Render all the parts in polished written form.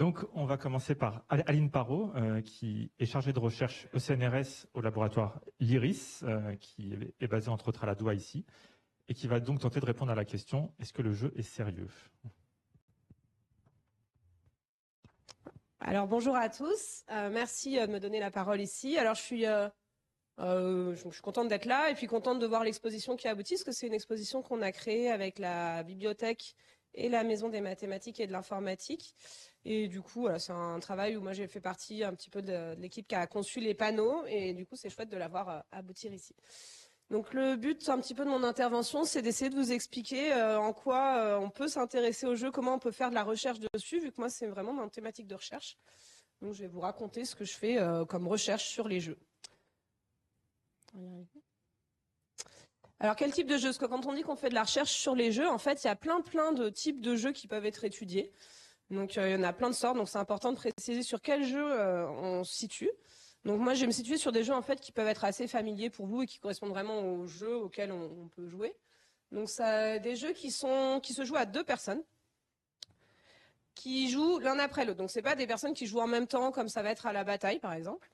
Donc, on va commencer par Aline Parot, qui est chargée de recherche au CNRS au laboratoire l'IRIS, qui est basé entre autres à la Doua ici, et qui va donc tenter de répondre à la question « Est-ce que le jeu est sérieux ?» Alors bonjour à tous, merci de me donner la parole ici. Alors je suis contente d'être là et puis contente de voir l'exposition qui aboutit, parce que c'est une exposition qu'on a créée avec la bibliothèque et la maison des mathématiques et de l'informatique. Et du coup, voilà, c'est un travail où moi j'ai fait partie un petit peu de l'équipe qui a conçu les panneaux, et du coup c'est chouette de la voir aboutir ici. Donc le but un petit peu de mon intervention, c'est d'essayer de vous expliquer en quoi on peut s'intéresser au jeu, comment on peut faire de la recherche dessus, vu que moi c'est vraiment ma thématique de recherche. Donc je vais vous raconter ce que je fais comme recherche sur les jeux. Alors quel type de jeu? Parce que quand on dit qu'on fait de la recherche sur les jeux, en fait il y a plein de types de jeux qui peuvent être étudiés. Donc il y en a plein de sortes, donc c'est important de préciser sur quel jeu on se situe. Donc moi, je vais me situer sur des jeux en fait qui peuvent être assez familiers pour vous et qui correspondent vraiment aux jeux auxquels on peut jouer. Donc ça, des jeux qui se jouent à 2 personnes, qui jouent l'un après l'autre. Donc c'est pas des personnes qui jouent en même temps, comme ça va être à la bataille par exemple.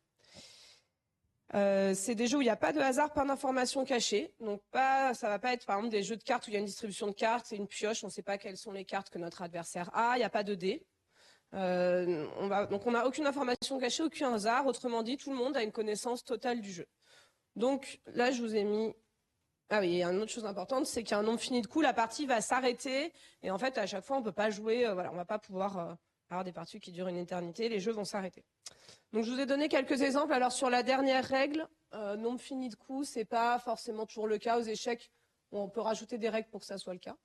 C'est des jeux où il n'y a pas de hasard, pas d'informations cachées. Donc ça va pas être par exemple des jeux de cartes où il y a une distribution de cartes, c'est une pioche, on ne sait pas quelles sont les cartes que notre adversaire a. Il n'y a pas de dés. Donc on n'a aucune information cachée, aucun hasard. Autrement dit, tout le monde a une connaissance totale du jeu. Donc là, je vous ai mis... Ah oui, il y a une autre chose importante, c'est qu'il y a un nombre fini de coups, la partie va s'arrêter. Et en fait, à chaque fois, on ne peut pas jouer, voilà, on ne va pas pouvoir avoir des parties qui durent une éternité, les jeux vont s'arrêter. Donc je vous ai donné quelques exemples. Alors sur la dernière règle, nombre fini de coups, c'est pas forcément toujours le cas. Aux échecs, on peut rajouter des règles pour que ça soit le cas.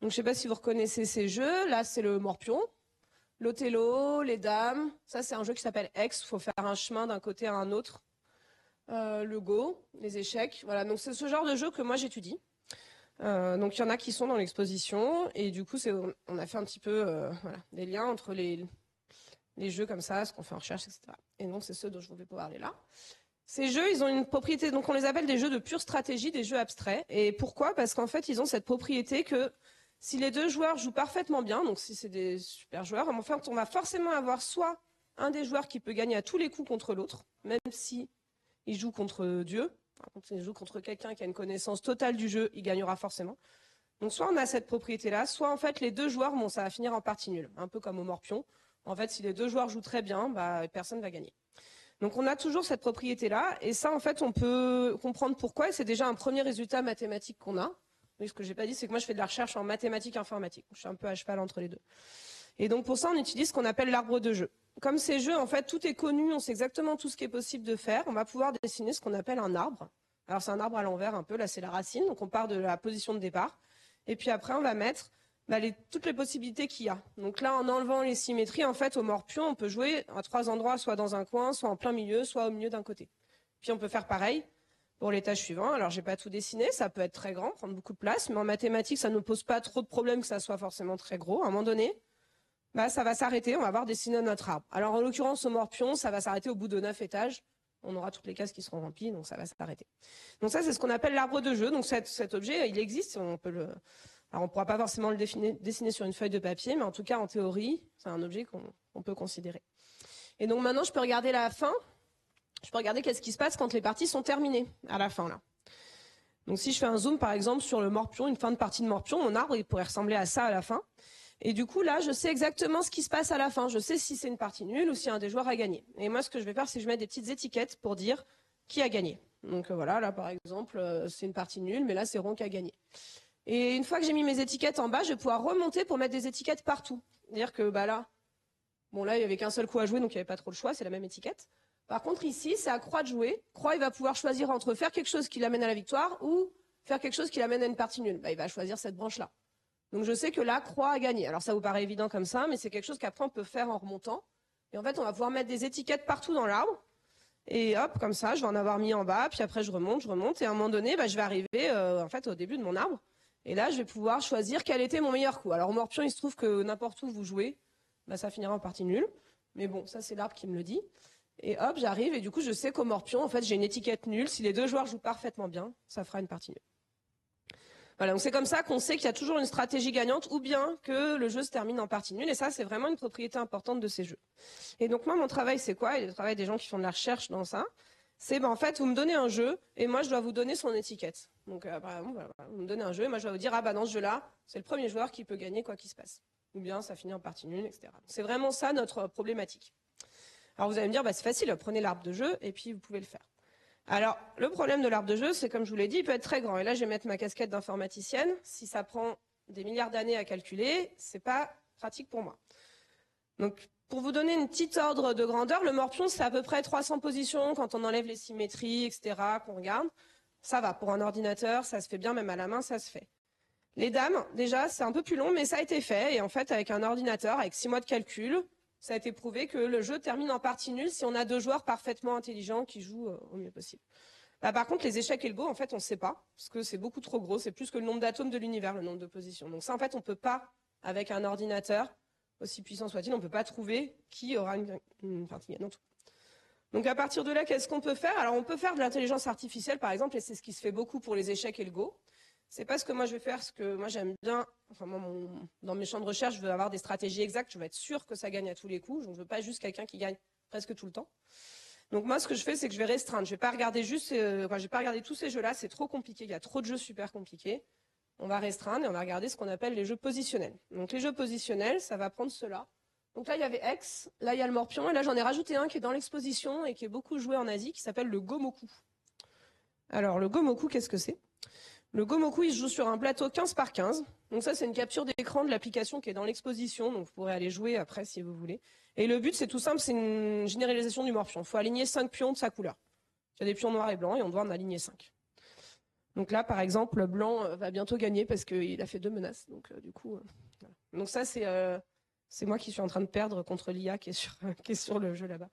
Donc je ne sais pas si vous reconnaissez ces jeux. Là, c'est le morpion. L'Othello, les dames, ça c'est un jeu qui s'appelle Hex, il faut faire un chemin d'un côté à un autre. Le Go, les échecs, voilà, donc c'est ce genre de jeu que moi j'étudie. Donc il y en a qui sont dans l'exposition, et du coup on a fait un petit peu voilà, des liens entre les jeux comme ça, ce qu'on fait en recherche, etc. Et donc c'est ceux dont je vais vous parler là. Ces jeux, ils ont une propriété, donc on les appelle des jeux de pure stratégie, des jeux abstraits. Et pourquoi? Parce qu'en fait, ils ont cette propriété que si les 2 joueurs jouent parfaitement bien, donc si c'est des super joueurs, en fait, on va forcément avoir soit un des joueurs qui peut gagner à tous les coups contre l'autre, même si il joue contre Dieu. Quand il joue contre quelqu'un qui a une connaissance totale du jeu, il gagnera forcément. Donc soit on a cette propriété-là, soit en fait les 2 joueurs, bon, ça va finir en partie nulle, un peu comme au morpion. En fait, si les 2 joueurs jouent très bien, bah, personne ne va gagner. Donc on a toujours cette propriété-là, et ça en fait on peut comprendre pourquoi, et c'est déjà un premier résultat mathématique qu'on a. Oui, ce que j'ai pas dit, c'est que moi je fais de la recherche en mathématiques informatique. Je suis un peu à cheval entre les deux. Et donc pour ça on utilise ce qu'on appelle l'arbre de jeu. Comme ces jeux, en fait, tout est connu, on sait exactement tout ce qui est possible de faire, on va pouvoir dessiner ce qu'on appelle un arbre. Alors c'est un arbre à l'envers un peu, là c'est la racine, donc on part de la position de départ, et puis après on va mettre toutes les possibilités qu'il y a. Donc là, en enlevant les symétries, en fait, au morpion, on peut jouer à 3 endroits, soit dans un coin, soit en plein milieu, soit au milieu d'un côté. Puis on peut faire pareil pour l'étage suivant. Alors, j'ai pas tout dessiné, ça peut être très grand, prendre beaucoup de place, mais en mathématiques, ça ne pose pas trop de problèmes que ça soit forcément très gros. À un moment donné, ça va s'arrêter, on va avoir dessiné notre arbre. Alors, en l'occurrence, au morpion, ça va s'arrêter au bout de 9 étages. On aura toutes les cases qui seront remplies, donc ça va s'arrêter. Donc ça, c'est ce qu'on appelle l'arbre de jeu. Donc cet objet, il existe, on peut le... Alors, on ne pourra pas forcément le dessiner sur une feuille de papier, mais en tout cas, en théorie, c'est un objet qu'on peut considérer. Et donc maintenant, je peux regarder la fin. Je peux regarder qu'est-ce qui se passe quand les parties sont terminées à la fin, là. Donc si je fais un zoom, par exemple, sur le morpion, une fin de partie de morpion, mon arbre, il pourrait ressembler à ça à la fin. Et du coup, là, je sais exactement ce qui se passe à la fin. Je sais si c'est une partie nulle ou si un des joueurs a gagné. Et moi, ce que je vais faire, c'est que je mets des petites étiquettes pour dire qui a gagné. Donc voilà, là, par exemple, c'est une partie nulle, mais là, c'est Ron qui a gagné. Et une fois que j'ai mis mes étiquettes en bas, je vais pouvoir remonter pour mettre des étiquettes partout. C'est-à-dire que là, il n'y avait qu'un seul coup à jouer, donc il n'y avait pas trop le choix, c'est la même étiquette. Par contre, ici, c'est à Croix de jouer. Croix, il va pouvoir choisir entre faire quelque chose qui l'amène à la victoire ou faire quelque chose qui l'amène à une partie nulle. Il va choisir cette branche-là. Donc je sais que là, Croix a gagné. Alors ça vous paraît évident comme ça, mais c'est quelque chose qu'après on peut faire en remontant. Et en fait, on va pouvoir mettre des étiquettes partout dans l'arbre. Et hop, comme ça, je vais en avoir mis en bas, puis après je remonte. Et à un moment donné, je vais arriver en fait au début de mon arbre. Et là, je vais pouvoir choisir quel était mon meilleur coup. Alors, au morpion, il se trouve que n'importe où vous jouez, ça finira en partie nulle. Mais bon, ça, c'est l'arbre qui me le dit. Et hop, j'arrive, et du coup, je sais qu'au morpion, en fait, j'ai une étiquette nulle. Si les 2 joueurs jouent parfaitement bien, ça fera une partie nulle. Voilà, donc c'est comme ça qu'on sait qu'il y a toujours une stratégie gagnante ou bien que le jeu se termine en partie nulle. Et ça, c'est vraiment une propriété importante de ces jeux. Et donc moi, mon travail, c'est quoi? Et le travail des gens qui font de la recherche dans ça, c'est en fait, vous me donnez un jeu et moi, je dois vous donner son étiquette. Donc par exemple, voilà, vous me donnez un jeu et moi, je dois vous dire, ah bah dans ce jeu-là, c'est le premier joueur qui peut gagner quoi qu'il se passe. Ou bien ça finit en partie nulle, etc. C'est vraiment ça notre problématique. Alors vous allez me dire, bah, c'est facile, prenez l'arbre de jeu et puis vous pouvez le faire. Alors, le problème de l'arbre de jeu, c'est comme je vous l'ai dit, il peut être très grand. Et là, je vais mettre ma casquette d'informaticienne. Si ça prend des milliards d'années à calculer, c'est pas pratique pour moi. Donc, pour vous donner une petite ordre de grandeur, le morpion, c'est à peu près 300 positions quand on enlève les symétries, etc., qu'on regarde. Ça va, pour un ordinateur, ça se fait bien, même à la main, ça se fait. Les dames, déjà, c'est un peu plus long, mais ça a été fait. Et en fait, avec un ordinateur, avec 6 mois de calcul, ça a été prouvé que le jeu termine en partie nulle si on a 2 joueurs parfaitement intelligents qui jouent au mieux possible. Bah, par contre, les échecs et le Go, en fait, on ne sait pas, parce que c'est beaucoup trop gros, c'est plus que le nombre d'atomes de l'univers, le nombre de positions. Donc ça, en fait, on ne peut pas, avec un ordinateur, aussi puissant soit-il, on ne peut pas trouver qui aura une partie gagnante. Donc à partir de là, qu'est-ce qu'on peut faire? Alors on peut faire de l'intelligence artificielle, par exemple, et c'est ce qui se fait beaucoup pour les échecs et le Go. C'est pas ce que moi je vais faire, ce que moi j'aime bien, enfin moi, dans mes champs de recherche, je veux avoir des stratégies exactes, je veux être sûr que ça gagne à tous les coups, je ne veux pas juste quelqu'un qui gagne presque tout le temps. Donc moi ce que je fais, c'est que je vais restreindre, je vais pas regarder je vais pas regarder tous ces jeux-là, c'est trop compliqué, il y a trop de jeux super compliqués. On va restreindre et on va regarder ce qu'on appelle les jeux positionnels. Donc les jeux positionnels, ça va prendre cela. Donc là il y avait X, là il y a le morpion, et là j'en ai rajouté un qui est dans l'exposition et qui est beaucoup joué en Asie, qui s'appelle le Gomoku. Alors le Gomoku, qu'est-ce que c'est? Le Gomoku, il se joue sur un plateau 15 par 15. Donc ça, c'est une capture d'écran de l'application qui est dans l'exposition. Donc vous pourrez aller jouer après si vous voulez. Et le but, c'est tout simple, c'est une généralisation du morpion. Il faut aligner 5 pions de sa couleur. Il y a des pions noirs et blancs et on doit en aligner 5. Donc là, par exemple, blanc va bientôt gagner parce qu'il a fait 2 menaces. Donc du coup, voilà. Donc ça, c'est moi qui suis en train de perdre contre l'IA qui est sur le jeu là-bas.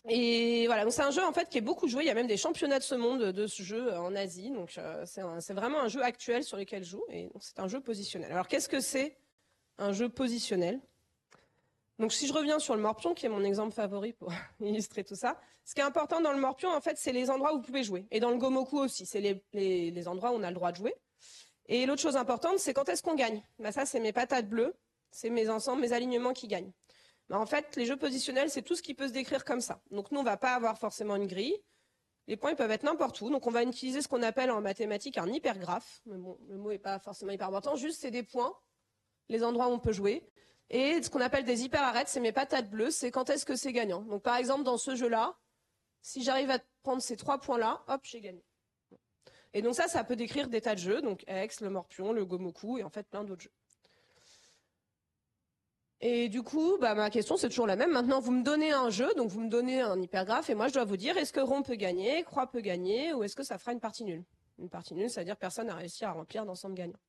Et voilà, donc c'est un jeu en fait qui est beaucoup joué. Il y a même des championnats de ce monde de ce jeu en Asie. Donc c'est vraiment un jeu actuel sur lequel je joue. Et c'est un jeu positionnel. Alors qu'est-ce que c'est un jeu positionnel? Donc si je reviens sur le morpion, qui est mon exemple favori pour illustrer tout ça, ce qui est important dans le morpion, en fait, c'est les endroits où vous pouvez jouer. Et dans le Gomoku aussi, c'est les endroits où on a le droit de jouer. Et l'autre chose importante, c'est quand est-ce qu'on gagne. Bah, ça, c'est mes patates bleues, c'est mes ensembles, mes alignements qui gagnent. Bah, en fait, les jeux positionnels, c'est tout ce qui peut se décrire comme ça. Donc nous, on ne va pas avoir forcément une grille. Les points, ils peuvent être n'importe où. Donc on va utiliser ce qu'on appelle en mathématiques un hypergraphe. Mais bon, le mot n'est pas forcément hyper important. Juste, c'est des points, les endroits où on peut jouer. Et ce qu'on appelle des hyperarêtes, c'est mes patates bleues, c'est quand est-ce que c'est gagnant. Donc par exemple, dans ce jeu-là, si j'arrive à prendre ces 3 points-là, hop, j'ai gagné. Et donc ça peut décrire des tas de jeux. Donc X, le morpion, le Gomoku et en fait plein d'autres jeux. Et du coup, bah, ma question, c'est toujours la même. Maintenant, vous me donnez un jeu, donc vous me donnez un hypergraphe, et moi, je dois vous dire, est-ce que rond peut gagner, croix peut gagner, ou est-ce que ça fera une partie nulle? Une partie nulle, c'est-à-dire que personne n'a réussi à remplir d'ensemble gagnant.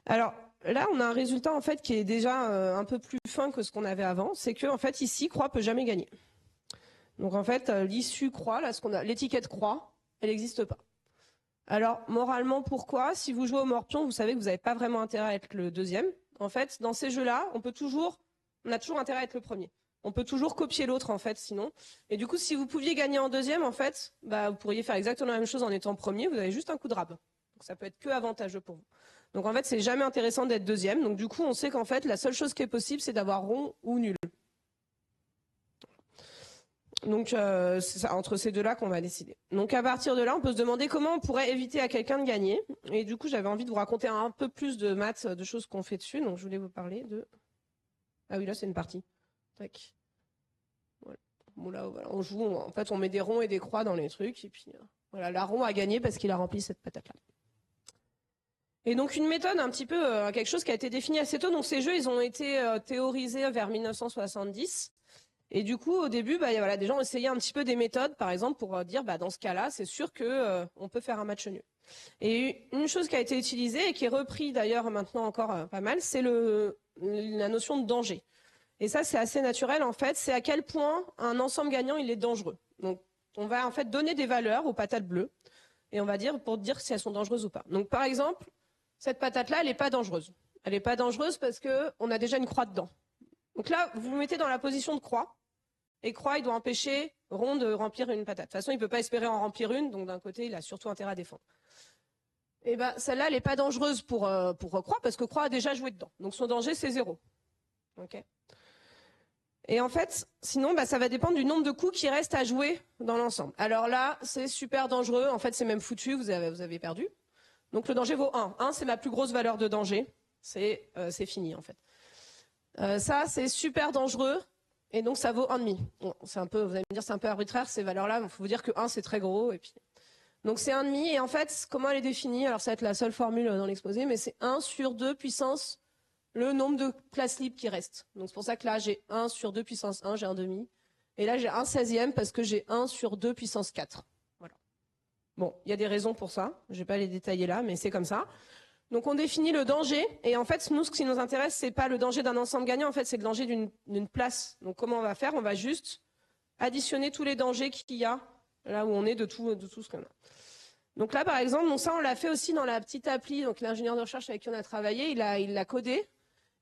Alors, là, on a un résultat, en fait, qui est déjà un peu plus fin que ce qu'on avait avant. C'est que, en fait, ici, croix peut jamais gagner. Donc, en fait, l'issue croix, là, l'étiquette croix, elle n'existe pas. Alors, moralement, pourquoi? Si vous jouez au morpion, vous savez que vous n'avez pas vraiment intérêt à être le deuxième. En fait, dans ces jeux-là, on a toujours intérêt à être le premier. On peut toujours copier l'autre, en fait, sinon. Et du coup, si vous pouviez gagner en deuxième, en fait, bah, vous pourriez faire exactement la même chose en étant premier. Vous avez juste un coup de rab. Donc, ça peut être que avantageux pour vous. Donc, en fait, c'est jamais intéressant d'être deuxième. Donc, du coup, on sait qu'en fait, la seule chose qui est possible, c'est d'avoir rond ou nul. Donc, c'est ça, entre ces deux-là qu'on va décider. Donc, à partir de là, on peut se demander comment on pourrait éviter à quelqu'un de gagner. Et du coup, j'avais envie de vous raconter un peu plus de maths, de choses qu'on fait dessus. Donc, je voulais vous parler de... Ah oui, là, c'est une partie. Tac. Voilà. Bon, là, voilà, on joue, en fait, on met des ronds et des croix dans les trucs. Et puis, voilà, la rond a gagné parce qu'il a rempli cette patate-là. Et donc, une méthode, un petit peu, quelque chose qui a été défini assez tôt. Donc, ces jeux, ils ont été théorisés vers 1970. Et du coup, au début, bah, voilà, des gens essayaient un petit peu des méthodes, par exemple, pour dire, bah, dans ce cas-là, c'est sûr que on peut faire un match nul. Et une chose qui a été utilisée et qui est reprise d'ailleurs maintenant encore pas mal, c'est la notion de danger. Et ça, c'est assez naturel en fait. C'est à quel point un ensemble gagnant il est dangereux. Donc, on va en fait donner des valeurs aux patates bleues et on va dire pour dire si elles sont dangereuses ou pas. Donc, par exemple, cette patate-là, elle n'est pas dangereuse. Elle n'est pas dangereuse parce que on a déjà une croix dedans. Donc là, vous vous mettez dans la position de croix. Et croix, il doit empêcher rond de remplir une patate. De toute façon, il ne peut pas espérer en remplir une. Donc d'un côté, il a surtout intérêt à défendre. Et ben, celle-là, elle n'est pas dangereuse pour Croix, parce que Croix a déjà joué dedans. Donc son danger, c'est 0. Okay. Et en fait, sinon, ça va dépendre du nombre de coups qui restent à jouer dans l'ensemble. Alors là, c'est super dangereux. En fait, c'est même foutu, vous avez perdu. Donc le danger vaut 1. 1, c'est ma plus grosse valeur de danger. C'est fini, en fait. Ça, c'est super dangereux. Et donc, ça vaut 1,5. Bon, vous allez me dire, c'est un peu arbitraire, ces valeurs-là. Il faut vous dire que 1, c'est très gros. Et puis... Donc, c'est 1,5. Et en fait, comment elle est définie? Alors, ça va être la seule formule dans l'exposé, mais c'est 1 sur 2 puissance le nombre de places libres qui restent. Donc, c'est pour ça que là, j'ai 1 sur 2 puissance 1, j'ai 1,5. Et là, j'ai 1/16e parce que j'ai 1 sur 2 puissance 4. Voilà. Bon, il y a des raisons pour ça. Je ne vais pas les détailler là, mais c'est comme ça. Donc, on définit le danger. Et en fait, nous, ce qui nous intéresse, c'est pas le danger d'un ensemble gagnant. En fait, c'est le danger d'une place. Donc, comment on va faire? On va juste additionner tous les dangers qu'il y a là où on est de tout ce qu'on a. Donc là, par exemple, ça, on l'a fait aussi dans la petite appli. Donc, l'ingénieur de recherche avec qui on a travaillé, il l'a codé.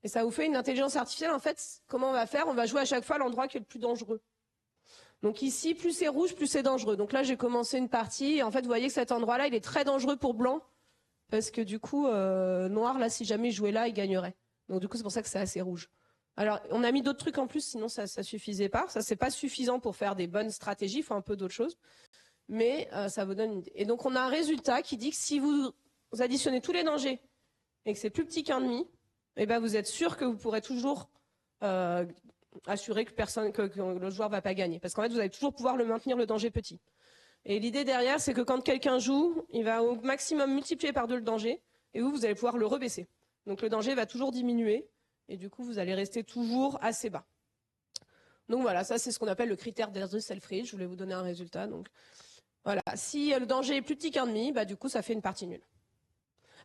Et ça vous fait une intelligence artificielle. En fait, comment on va faire? On va jouer à chaque fois l'endroit qui est le plus dangereux. Donc ici, plus c'est rouge, plus c'est dangereux. Donc là, j'ai commencé une partie. Et en fait, vous voyez que cet endroit-là, il est très dangereux pour blanc. Parce que du coup, noir, là, si jamais il jouait là, il gagnerait. Donc du coup, c'est pour ça que c'est assez rouge. Alors, on a mis d'autres trucs en plus, sinon ça suffisait pas. Ça, c'est pas suffisant pour faire des bonnes stratégies. Il faut un peu d'autres choses. Mais ça vous donne une idée. Et donc, on a un résultat qui dit que si vous additionnez tous les dangers et que c'est plus petit qu'1,5, eh ben, vous êtes sûr que vous pourrez toujours assurer que le joueur va pas gagner. Parce qu'en fait, vous allez toujours pouvoir le maintenir le danger petit. Et l'idée derrière, c'est que quand quelqu'un joue, il va au maximum multiplier par 2 le danger, et vous allez pouvoir le rebaisser. Donc le danger va toujours diminuer, et du coup, vous allez rester toujours assez bas. Donc voilà, ça c'est ce qu'on appelle le critère d'Erdős Selfridge. Je voulais vous donner un résultat. Donc voilà, si le danger est plus petit qu'1,5, du coup, ça fait une partie nulle.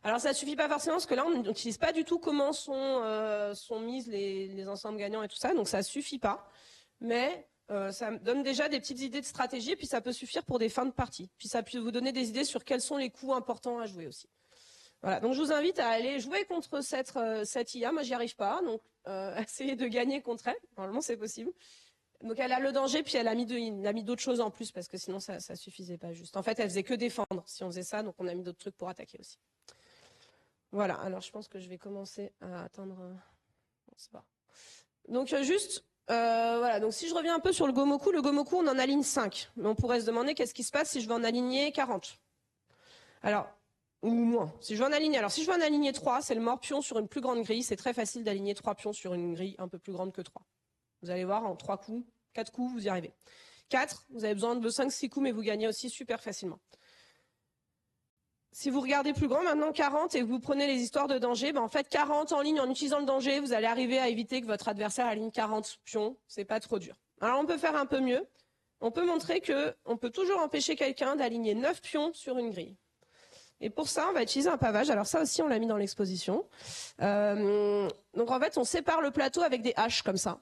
Alors ça ne suffit pas forcément, parce que là, on n'utilise pas du tout comment sont mises les ensembles gagnants et tout ça, donc ça ne suffit pas. Mais ça donne déjà des petites idées de stratégie, et puis ça peut suffire pour des fins de partie. Puis ça peut vous donner des idées sur quels sont les coups importants à jouer aussi. Voilà, donc je vous invite à aller jouer contre cette IA. Moi, j'y arrive pas, donc essayez de gagner contre elle. Normalement, c'est possible. Donc elle a le danger, puis elle a mis d'autres choses en plus, parce que sinon, ça suffisait pas juste. En fait, elle faisait que défendre si on faisait ça, donc on a mis d'autres trucs pour attaquer aussi. Voilà, alors je pense que je vais commencer à atteindre... Bon, c'est pas... Donc juste... voilà, donc si je reviens un peu sur le Gomoku on en aligne 5. Mais on pourrait se demander qu'est-ce qui se passe si je veux en aligner 40. Alors, ou moins. Si je veux en aligner 3, c'est le mort pion sur une plus grande grille. C'est très facile d'aligner 3 pions sur une grille un peu plus grande que 3. Vous allez voir, en 3 coups, 4 coups, vous y arrivez. 4, vous avez besoin de 5-6 coups, mais vous gagnez aussi super facilement. Si vous regardez plus grand, maintenant 40, et que vous prenez les histoires de danger, en fait 40 en ligne, en utilisant le danger, vous allez arriver à éviter que votre adversaire aligne 40 pions. C'est pas trop dur. Alors on peut faire un peu mieux. On peut montrer qu'on peut toujours empêcher quelqu'un d'aligner 9 pions sur une grille. Et pour ça, on va utiliser un pavage. Alors ça aussi, on l'a mis dans l'exposition. Donc en fait, on sépare le plateau avec des haches comme ça.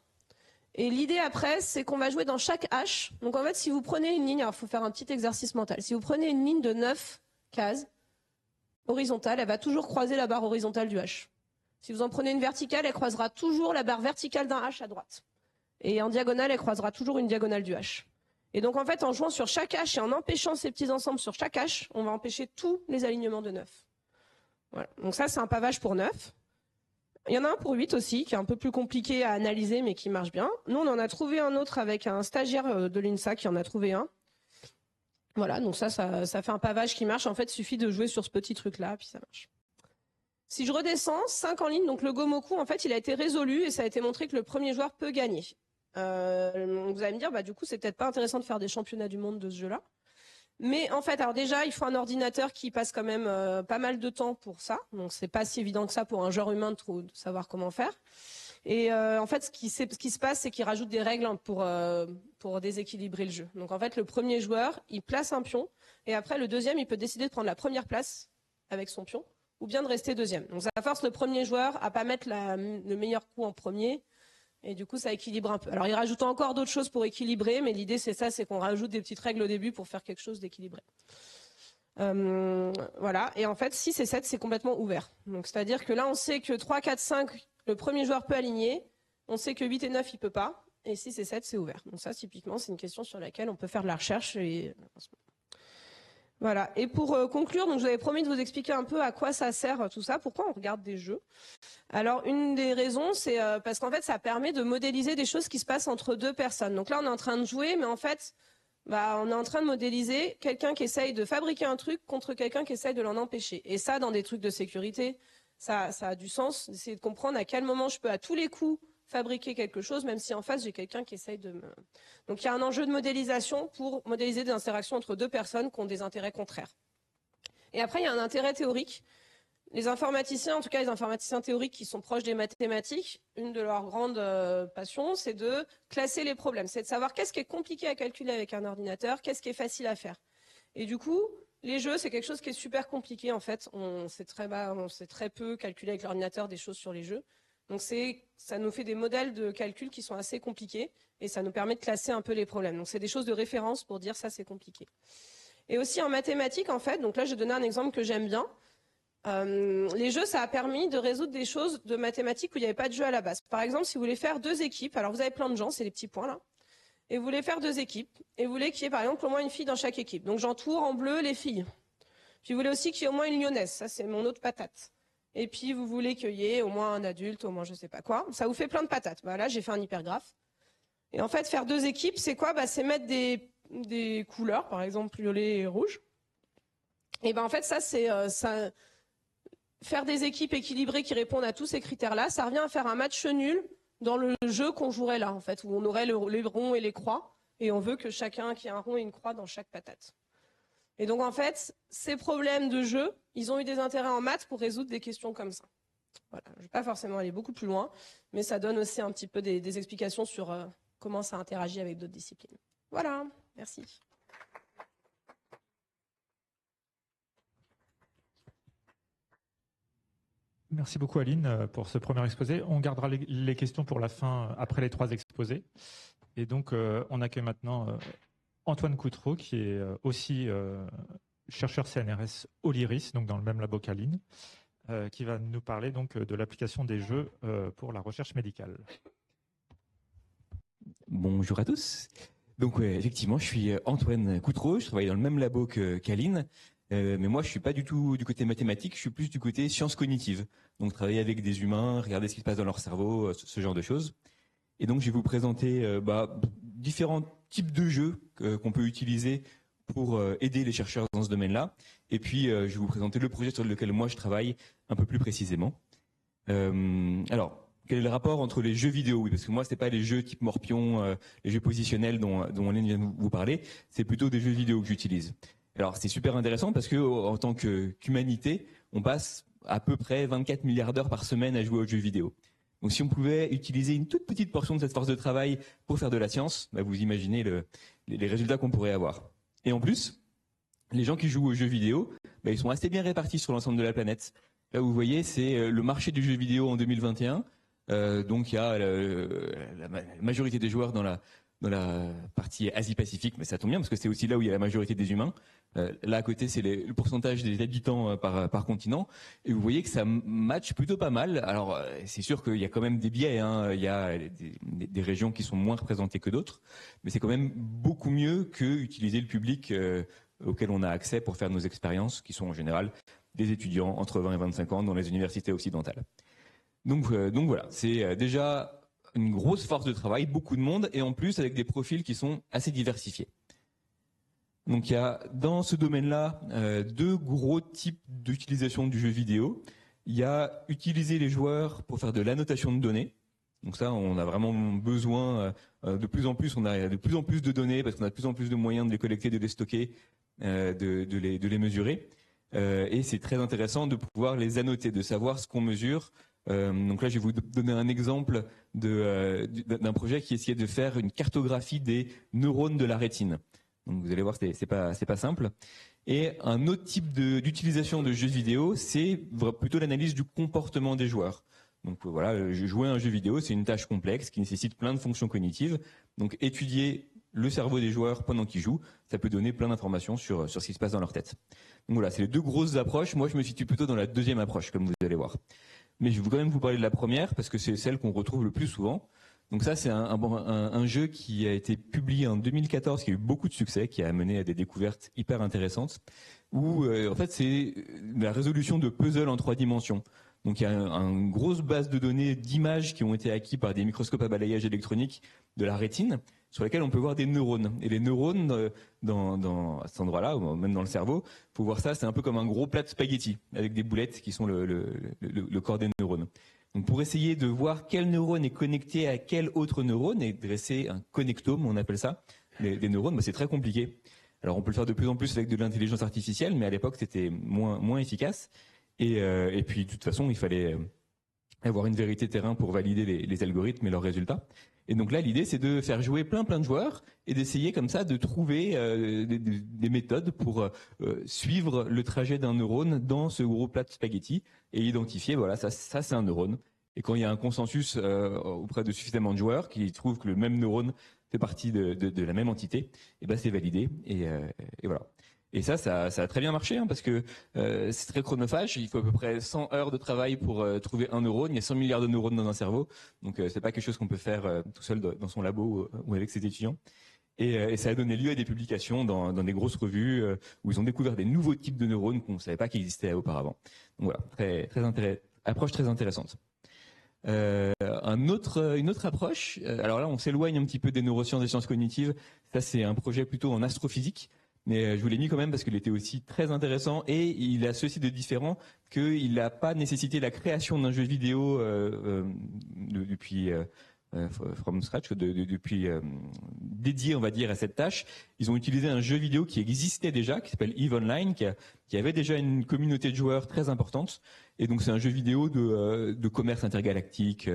Et l'idée après, c'est qu'on va jouer dans chaque hache. Donc en fait, si vous prenez une ligne, alors il faut faire un petit exercice mental. Si vous prenez une ligne de 9 cases, horizontale, elle va toujours croiser la barre horizontale du H. Si vous en prenez une verticale, elle croisera toujours la barre verticale d'un H à droite. Et en diagonale, elle croisera toujours une diagonale du H. Et donc en fait, en jouant sur chaque H et en empêchant ces petits ensembles sur chaque H, on va empêcher tous les alignements de 9. Voilà. Donc ça, c'est un pavage pour 9. Il y en a un pour 8 aussi, qui est un peu plus compliqué à analyser, mais qui marche bien. Nous, on en a trouvé un autre avec un stagiaire de l'INSA qui en a trouvé un. Voilà, donc ça fait un pavage qui marche. En fait, il suffit de jouer sur ce petit truc-là, puis ça marche. Si je redescends, 5 en ligne, donc le Gomoku, en fait, il a été résolu et ça a été montré que le premier joueur peut gagner. Vous allez me dire, du coup, c'est peut-être pas intéressant de faire des championnats du monde de ce jeu-là. Mais en fait, alors déjà, il faut un ordinateur qui passe quand même pas mal de temps pour ça. Donc, c'est pas si évident que ça pour un joueur humain de savoir comment faire. Et en fait, ce qui se passe, c'est qu'il rajoute des règles pour déséquilibrer le jeu. Donc en fait, le premier joueur, il place un pion, et après le deuxième, il peut décider de prendre la première place avec son pion, ou bien de rester deuxième. Donc ça force le premier joueur à pas mettre le meilleur coup en premier, et du coup ça équilibre un peu. Alors il rajoute encore d'autres choses pour équilibrer, mais l'idée c'est ça, c'est qu'on rajoute des petites règles au début pour faire quelque chose d'équilibré. Voilà, et en fait 6 et 7 c'est complètement ouvert. Donc c'est-à-dire que là on sait que 3, 4, 5, le premier joueur peut aligner, on sait que 8 et 9 il peut pas, et 6 et 7 c'est ouvert. Donc ça typiquement c'est une question sur laquelle on peut faire de la recherche. Voilà. Et pour conclure, donc je vous avais promis de vous expliquer un peu à quoi ça sert tout ça, pourquoi on regarde des jeux. Alors une des raisons, c'est parce qu'en fait ça permet de modéliser des choses qui se passent entre deux personnes. Donc là on est en train de jouer, mais en fait on est en train de modéliser quelqu'un qui essaye de fabriquer un truc contre quelqu'un qui essaye de l'en empêcher. Et ça, dans des trucs de sécurité, ça a du sens d'essayer de comprendre à quel moment je peux à tous les coups fabriquer quelque chose, même si en face j'ai quelqu'un qui essaye de me... Donc il y a un enjeu de modélisation pour modéliser des interactions entre deux personnes qui ont des intérêts contraires. Et après, il y a un intérêt théorique. Les informaticiens, en tout cas les informaticiens théoriques qui sont proches des mathématiques, une de leurs grandes passions, c'est de classer les problèmes. C'est de savoir qu'est-ce qui est compliqué à calculer avec un ordinateur, qu'est-ce qui est facile à faire. Et du coup, les jeux, c'est quelque chose qui est super compliqué en fait. On sait très peu calculer avec l'ordinateur des choses sur les jeux. Donc ça nous fait des modèles de calcul qui sont assez compliqués et ça nous permet de classer un peu les problèmes. Donc c'est des choses de référence pour dire ça c'est compliqué. Et aussi en mathématiques en fait, donc là je vais donner un exemple que j'aime bien. Les jeux, ça a permis de résoudre des choses de mathématiques où il n'y avait pas de jeu à la base. Par exemple, si vous voulez faire deux équipes, alors vous avez plein de gens, c'est les petits points là, et vous voulez faire deux équipes, et vous voulez qu'il y ait par exemple au moins une fille dans chaque équipe. Donc j'entoure en bleu les filles. Puis vous voulez aussi qu'il y ait au moins une lyonnaise, ça c'est mon autre patate. Et puis vous voulez qu'il y ait au moins un adulte, au moins je sais pas quoi. Ça vous fait plein de patates. Voilà, j'ai fait un hypergraphe. Et en fait, faire deux équipes, c'est quoi? C'est mettre des couleurs, par exemple violet et rouge. Et en fait, ça c'est faire des équipes équilibrées qui répondent à tous ces critères-là, ça revient à faire un match nul dans le jeu qu'on jouerait là, en fait, où on aurait les ronds et les croix, et on veut que chacun qu'il y ait un rond et une croix dans chaque patate. Et donc, en fait, ces problèmes de jeu, ils ont eu des intérêts en maths pour résoudre des questions comme ça. Voilà. Je ne vais pas forcément aller beaucoup plus loin, mais ça donne aussi un petit peu des explications sur comment ça interagit avec d'autres disciplines. Voilà, merci. Merci beaucoup Aline pour ce premier exposé. On gardera les questions pour la fin après les trois exposés. Et donc on accueille maintenant Antoine Coutreau qui est aussi chercheur CNRS au LIRIS, donc dans le même labo qu'Aline, qui va nous parler donc de l'application des jeux pour la recherche médicale. Bonjour à tous. Donc effectivement, je suis Antoine Coutreau, je travaille dans le même labo qu'Aline. Mais moi, je suis pas du tout du côté mathématique, je suis plus du côté sciences cognitives. Donc, travailler avec des humains, regarder ce qui se passe dans leur cerveau, ce genre de choses. Et donc, je vais vous présenter différents types de jeux qu'on peut utiliser pour aider les chercheurs dans ce domaine-là. Et puis, je vais vous présenter le projet sur lequel moi je travaille un peu plus précisément. Alors, quel est le rapport entre les jeux vidéo? Oui, parce que moi, c'est pas les jeux type Morpion, les jeux positionnels dont Aline vient de vous parler. C'est plutôt des jeux vidéo que j'utilise. Alors c'est super intéressant parce que en tant qu'humanité, on passe à peu près 24 milliards d'heures par semaine à jouer aux jeux vidéo. Donc si on pouvait utiliser une toute petite portion de cette force de travail pour faire de la science, vous imaginez les résultats qu'on pourrait avoir. Et en plus, les gens qui jouent aux jeux vidéo, ils sont assez bien répartis sur l'ensemble de la planète. Là vous voyez, c'est le marché du jeu vidéo en 2021. Donc il y a la majorité des joueurs dans la partie Asie-Pacifique, mais ça tombe bien parce que c'est aussi là où il y a la majorité des humains. Là à côté, c'est le pourcentage des habitants par continent. Et vous voyez que ça match plutôt pas mal. Alors c'est sûr qu'il y a quand même des biais. Hein. Il y a des régions qui sont moins représentées que d'autres, mais c'est quand même beaucoup mieux que utiliser le public auquel on a accès pour faire nos expériences, qui sont en général des étudiants entre 20 et 25 ans dans les universités occidentales. Donc voilà, c'est déjà une grosse force de travail, beaucoup de monde, et en plus avec des profils qui sont assez diversifiés. Donc il y a dans ce domaine-là deux gros types d'utilisation du jeu vidéo. Il y a utiliser les joueurs pour faire de l'annotation de données. Donc ça, on a vraiment besoin de plus en plus. On a de plus en plus de données parce qu'on a de plus en plus de moyens de les collecter, de les stocker, de les mesurer. Et c'est très intéressant de pouvoir les annoter, de savoir ce qu'on mesure. Donc là, je vais vous donner un exemple d'un projet qui essayait de faire une cartographie des neurones de la rétine. Donc vous allez voir, c'est pas simple. Et un autre type d'utilisation de jeux vidéo, c'est plutôt l'analyse du comportement des joueurs. Donc voilà, jouer à un jeu vidéo, c'est une tâche complexe qui nécessite plein de fonctions cognitives. Donc étudier le cerveau des joueurs pendant qu'ils jouent, ça peut donner plein d'informations sur ce qui se passe dans leur tête. Donc voilà, c'est les deux grosses approches. Moi, je me situe plutôt dans la deuxième approche, comme vous allez voir. Mais je vais quand même vous parler de la première parce que c'est celle qu'on retrouve le plus souvent. Donc ça, c'est un jeu qui a été publié en 2014, qui a eu beaucoup de succès, qui a mené à des découvertes hyper intéressantes, où en fait c'est la résolution de puzzles en 3 dimensions. Donc il y a une grosse base de données d'images qui ont été acquis par des microscopes à balayage électronique de la rétine, sur lesquels on peut voir des neurones. Et les neurones, à cet endroit-là, ou même dans le cerveau, faut voir ça, c'est un peu comme un gros plat de spaghettis, avec des boulettes qui sont le corps des neurones. Donc pour essayer de voir quel neurone est connecté à quel autre neurone et dresser un connectome, on appelle ça, des neurones, bah c'est très compliqué. Alors on peut le faire de plus en plus avec de l'intelligence artificielle, mais à l'époque c'était moins efficace. Et puis de toute façon, il fallait avoir une vérité terrain pour valider les algorithmes et leurs résultats. Et donc là, l'idée, c'est de faire jouer plein de joueurs et d'essayer comme ça de trouver des méthodes pour suivre le trajet d'un neurone dans ce gros plat de spaghettis et identifier, voilà, ça c'est un neurone. Et quand il y a un consensus auprès de suffisamment de joueurs qui trouvent que le même neurone fait partie de la même entité, et ben c'est validé et voilà. Et ça a très bien marché, hein, parce que c'est très chronophage. Il faut à peu près 100 heures de travail pour trouver un neurone. Il y a 100 milliards de neurones dans un cerveau, donc c'est pas quelque chose qu'on peut faire tout seul dans son labo ou avec ses étudiants. Et ça a donné lieu à des publications dans des grosses revues où ils ont découvert des nouveaux types de neurones qu'on ne savait pas qu'ils existaient auparavant. Donc voilà, approche très intéressante. Une autre approche. Alors là, on s'éloigne un petit peu des neurosciences et sciences cognitives. Ça, c'est un projet plutôt en astrophysique. Mais je vous l'ai mis quand même parce qu'il était aussi très intéressant et il a ceci de différent qu'il n'a pas nécessité la création d'un jeu vidéo depuis from scratch, depuis dédié, on va dire, à cette tâche. Ils ont utilisé un jeu vidéo qui existait déjà, qui s'appelle EVE Online, qui avait déjà une communauté de joueurs très importante. Et donc c'est un jeu vidéo de commerce intergalactique.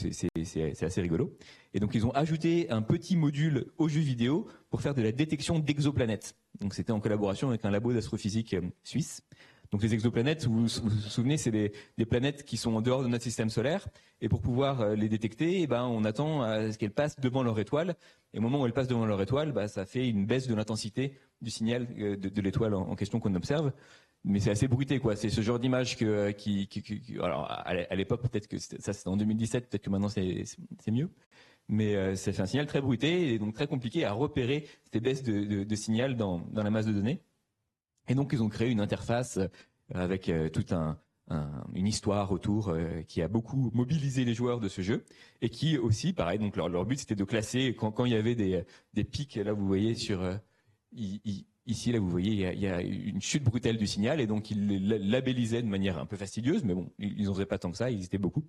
C'est assez rigolo. Et donc ils ont ajouté un petit module au jeu vidéo pour faire de la détection d'exoplanètes. Donc c'était en collaboration avec un labo d'astrophysique suisse. Donc les exoplanètes, vous vous souvenez, c'est des planètes qui sont en dehors de notre système solaire. Et pour pouvoir les détecter, eh ben, on attend à ce qu'elles passent devant leur étoile. Et au moment où elles passent devant leur étoile, bah, ça fait une baisse de l'intensité du signal de l'étoile en question qu'on observe. Mais c'est assez bruité, quoi. C'est ce genre d'image alors à l'époque, peut-être que ça c'était en 2017, peut-être que maintenant c'est mieux. Mais ça fait un signal très bruité et donc très compliqué à repérer ces baisses de signal dans la masse de données. Et donc ils ont créé une interface avec toute une histoire autour qui a beaucoup mobilisé les joueurs de ce jeu et qui aussi, pareil, donc leur but c'était de classer quand il y avait des pics. Là, vous voyez ici, là, vous voyez, il y a une chute brutale du signal et donc ils les labellisaient de manière un peu fastidieuse, mais bon, ils n'en faisaient pas tant que ça, ils étaient beaucoup.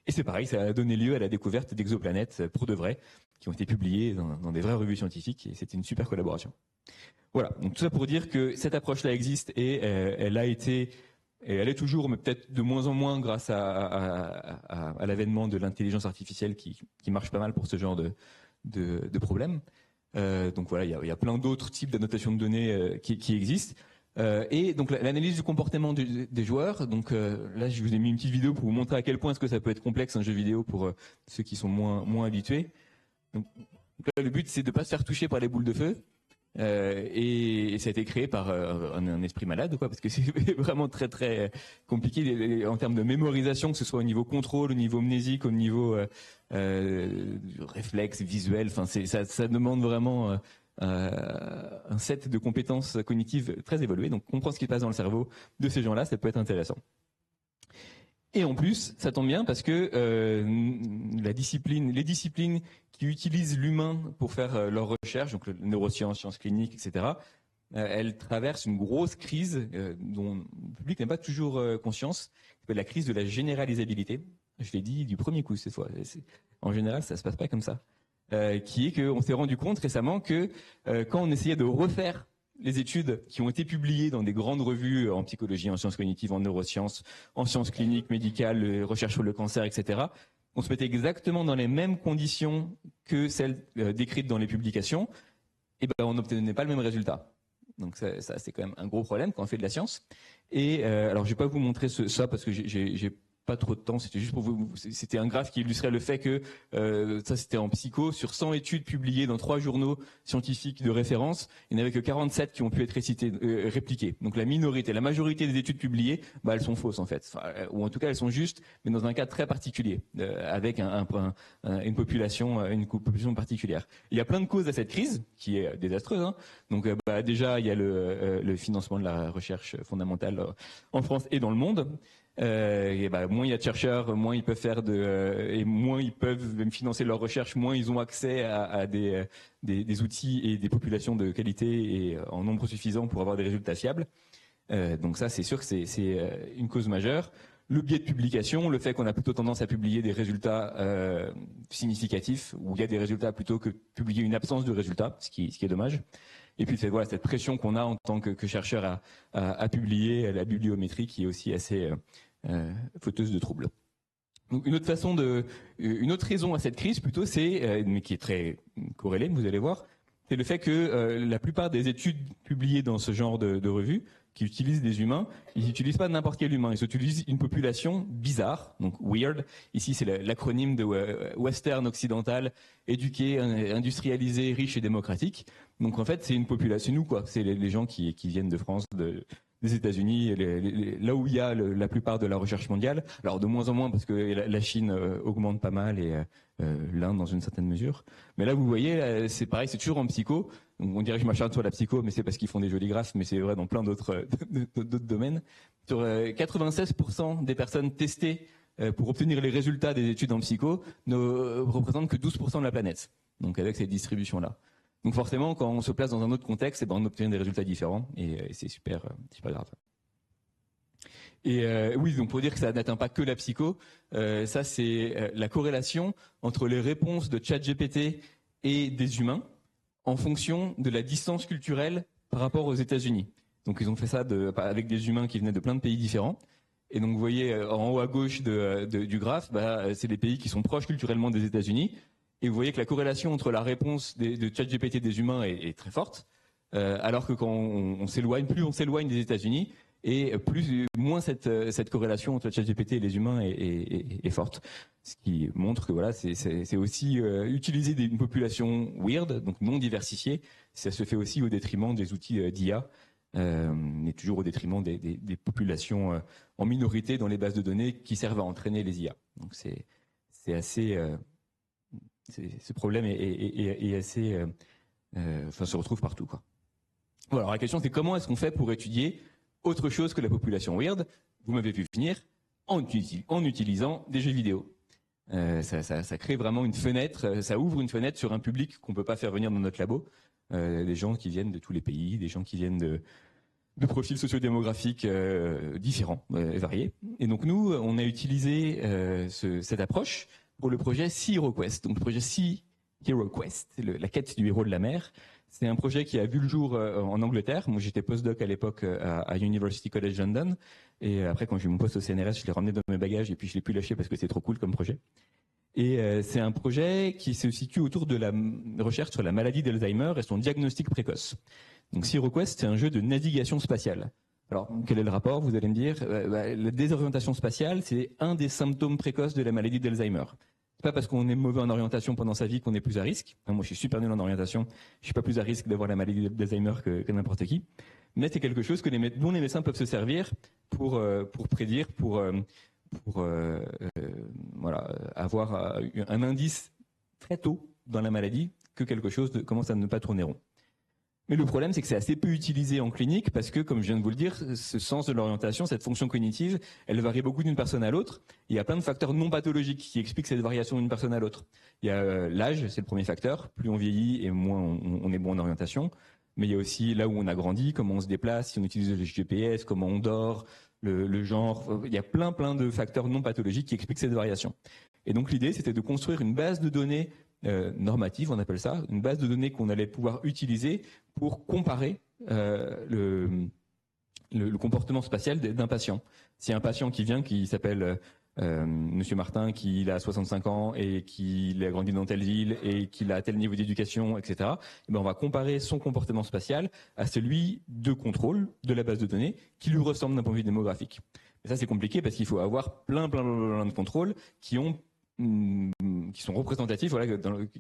Et c'est pareil, ça a donné lieu à la découverte d'exoplanètes pour de vrai, qui ont été publiées dans des vraies revues scientifiques et c'était une super collaboration. Voilà, donc tout ça pour dire que cette approche-là existe et elle est toujours, mais peut-être de moins en moins grâce à l'avènement de l'intelligence artificielle qui marche pas mal pour ce genre de problème. Donc voilà, il y a plein d'autres types d'annotation de données qui existent. Et donc l'analyse du comportement des joueurs. Donc là, je vous ai mis une petite vidéo pour vous montrer à quel point est-ce que ça peut être complexe un jeu vidéo pour ceux qui sont moins habitués. Donc là, le but c'est de pas se faire toucher par les boules de feu. Et ça a été créé par un esprit malade, quoi, parce que c'est vraiment très très compliqué en termes de mémorisation, que ce soit au niveau contrôle, au niveau mnésique, au niveau réflexe visuel. Enfin, ça demande vraiment un set de compétences cognitives très évoluées. Donc, comprendre ce qui se passe dans le cerveau de ces gens-là, ça peut être intéressant. Et en plus, ça tombe bien parce que les disciplines qui utilisent l'humain pour faire leurs recherches, donc neurosciences, sciences cliniques, etc., elles traversent une grosse crise dont le public n'a pas toujours conscience, qui s'appelle la crise de la généralisabilité. Je l'ai dit du premier coup cette fois. En général, ça se passe pas comme ça. Qui est qu'on s'est rendu compte récemment que quand on essayait de refaire les études qui ont été publiées dans des grandes revues en psychologie, en sciences cognitives, en neurosciences, en sciences cliniques, médicales, recherche sur le cancer, etc., on se mettait exactement dans les mêmes conditions que celles décrites dans les publications, et ben on n'obtenait pas le même résultat. Donc ça c'est quand même un gros problème quand on fait de la science. Et alors je vais pas vous montrer ça parce que j'ai pas trop de temps, c'était juste pour vous. C'était un graphe qui illustrait le fait que ça c'était en psycho, sur 100 études publiées dans 3 journaux scientifiques de référence, il n'y en avait que 47 qui ont pu être répliquées. Donc la majorité des études publiées, elles sont fausses en fait, ou en tout cas elles sont justes, mais dans un cas très particulier, avec une population particulière. Il y a plein de causes à cette crise qui est désastreuse. Hein. Donc déjà il y a le financement de la recherche fondamentale en France et dans le monde. Moins il y a de chercheurs, moins ils peuvent faire et moins ils peuvent même financer leur recherche, moins ils ont accès à des outils et des populations de qualité et en nombre suffisant pour avoir des résultats fiables. Donc ça, c'est sûr que c'est une cause majeure. Le biais de publication, le fait qu'on a plutôt tendance à publier des résultats significatifs, où il y a des résultats plutôt que publier une absence de résultats, ce qui est dommage. Et puis cette pression qu'on a en tant que chercheur à publier, la bibliométrie qui est aussi assez fauteuse de troubles. Donc une autre raison à cette crise plutôt, mais qui est très corrélée, vous allez voir, c'est le fait que la plupart des études publiées dans ce genre de revues qui utilisent des humains, ils n'utilisent pas n'importe quel humain, ils utilisent une population bizarre, donc weird. Ici c'est l'acronyme de Western occidental, éduqué, industrialisé, riche et démocratique. Donc en fait c'est une population, nous quoi, c'est les gens qui viennent de France, des États-Unis, là où il y a la plupart de la recherche mondiale. Alors de moins en moins parce que la Chine augmente pas mal et l'Inde dans une certaine mesure. Mais là vous voyez, c'est pareil, c'est toujours en psycho. Donc on dirait que je m'acharne sur la psycho, mais c'est parce qu'ils font des jolis graphes, mais c'est vrai dans plein d'autres domaines. Sur 96% des personnes testées pour obtenir les résultats des études en psycho ne représentent que 12% de la planète. Donc avec cette distribution-là. Donc forcément, quand on se place dans un autre contexte, on obtient des résultats différents et c'est super grave. Et oui, donc pour dire que ça n'atteint pas que la psycho, ça c'est la corrélation entre les réponses de ChatGPT et des humains en fonction de la distance culturelle par rapport aux États-Unis. Donc ils ont fait ça avec des humains qui venaient de plein de pays différents. Et donc vous voyez en haut à gauche du graphe, c'est les pays qui sont proches culturellement des États-Unis. Et vous voyez que la corrélation entre la réponse de ChatGPT des humains est très forte, alors que quand on s'éloigne, plus on s'éloigne des États-Unis, et moins cette corrélation entre ChatGPT et les humains est forte. Ce qui montre que voilà, c'est aussi utiliser une population weird, donc non diversifiée, ça se fait aussi au détriment des outils d'IA, mais toujours au détriment des populations en minorité dans les bases de données qui servent à entraîner les IA. Donc c'est assez ce problème est assez, se retrouve partout, quoi. Voilà, alors la question c'est comment est-ce qu'on fait pour étudier autre chose que la population weird? Vous m'avez vu finir en utilisant des jeux vidéo. Ça crée vraiment une fenêtre, ça ouvre une fenêtre sur un public qu'on peut pas faire venir dans notre labo, des gens qui viennent de tous les pays, des gens qui viennent de profils sociodémographiques différents et variés. Et donc nous, on a utilisé cette approche pour le projet Sea Hero Quest. Donc le projet Sea Hero Quest, la quête du héros de la mer. C'est un projet qui a vu le jour en Angleterre. Moi, j'étais postdoc à l'époque à University College London. Et après, quand j'ai eu mon poste au CNRS, je l'ai ramené dans mes bagages et puis je l'ai plus lâché parce que c'est trop cool comme projet. Et c'est un projet qui se situe autour de la recherche sur la maladie d'Alzheimer et son diagnostic précoce. Donc Sea Hero Quest, c'est un jeu de navigation spatiale. Alors, quel est le rapport, vous allez me dire? La désorientation spatiale, c'est un des symptômes précoces de la maladie d'Alzheimer. C'est pas parce qu'on est mauvais en orientation pendant sa vie qu'on est plus à risque. Moi, je suis super nul en orientation. Je suis pas plus à risque d'avoir la maladie d'Alzheimer que n'importe qui. Mais c'est quelque chose dont les médecins peuvent se servir pour prédire, pour avoir un indice très tôt dans la maladie que quelque chose commence à ne pas tourner rond. Mais le problème, c'est que c'est assez peu utilisé en clinique parce que, comme je viens de vous le dire, ce sens de l'orientation, cette fonction cognitive, elle varie beaucoup d'une personne à l'autre. Il y a plein de facteurs non pathologiques qui expliquent cette variation d'une personne à l'autre. Il y a l'âge, c'est le premier facteur. Plus on vieillit et moins on est bon en orientation. Mais il y a aussi là où on a grandi, comment on se déplace, si on utilise le GPS, comment on dort, le genre. Il y a plein de facteurs non pathologiques qui expliquent cette variation. Et donc l'idée, c'était de construire une base de données normative, on appelle ça, une base de données qu'on allait pouvoir utiliser pour comparer le comportement spatial d'un patient. Si un patient qui vient, qui s'appelle Monsieur Martin, qui a 65 ans et qu'il a grandi dans telle ville et qu'il a tel niveau d'éducation, etc., eh ben on va comparer son comportement spatial à celui de contrôle de la base de données qui lui ressemble d'un point de vue démographique. Et ça, c'est compliqué parce qu'il faut avoir plein de contrôles qui sont représentatifs, voilà,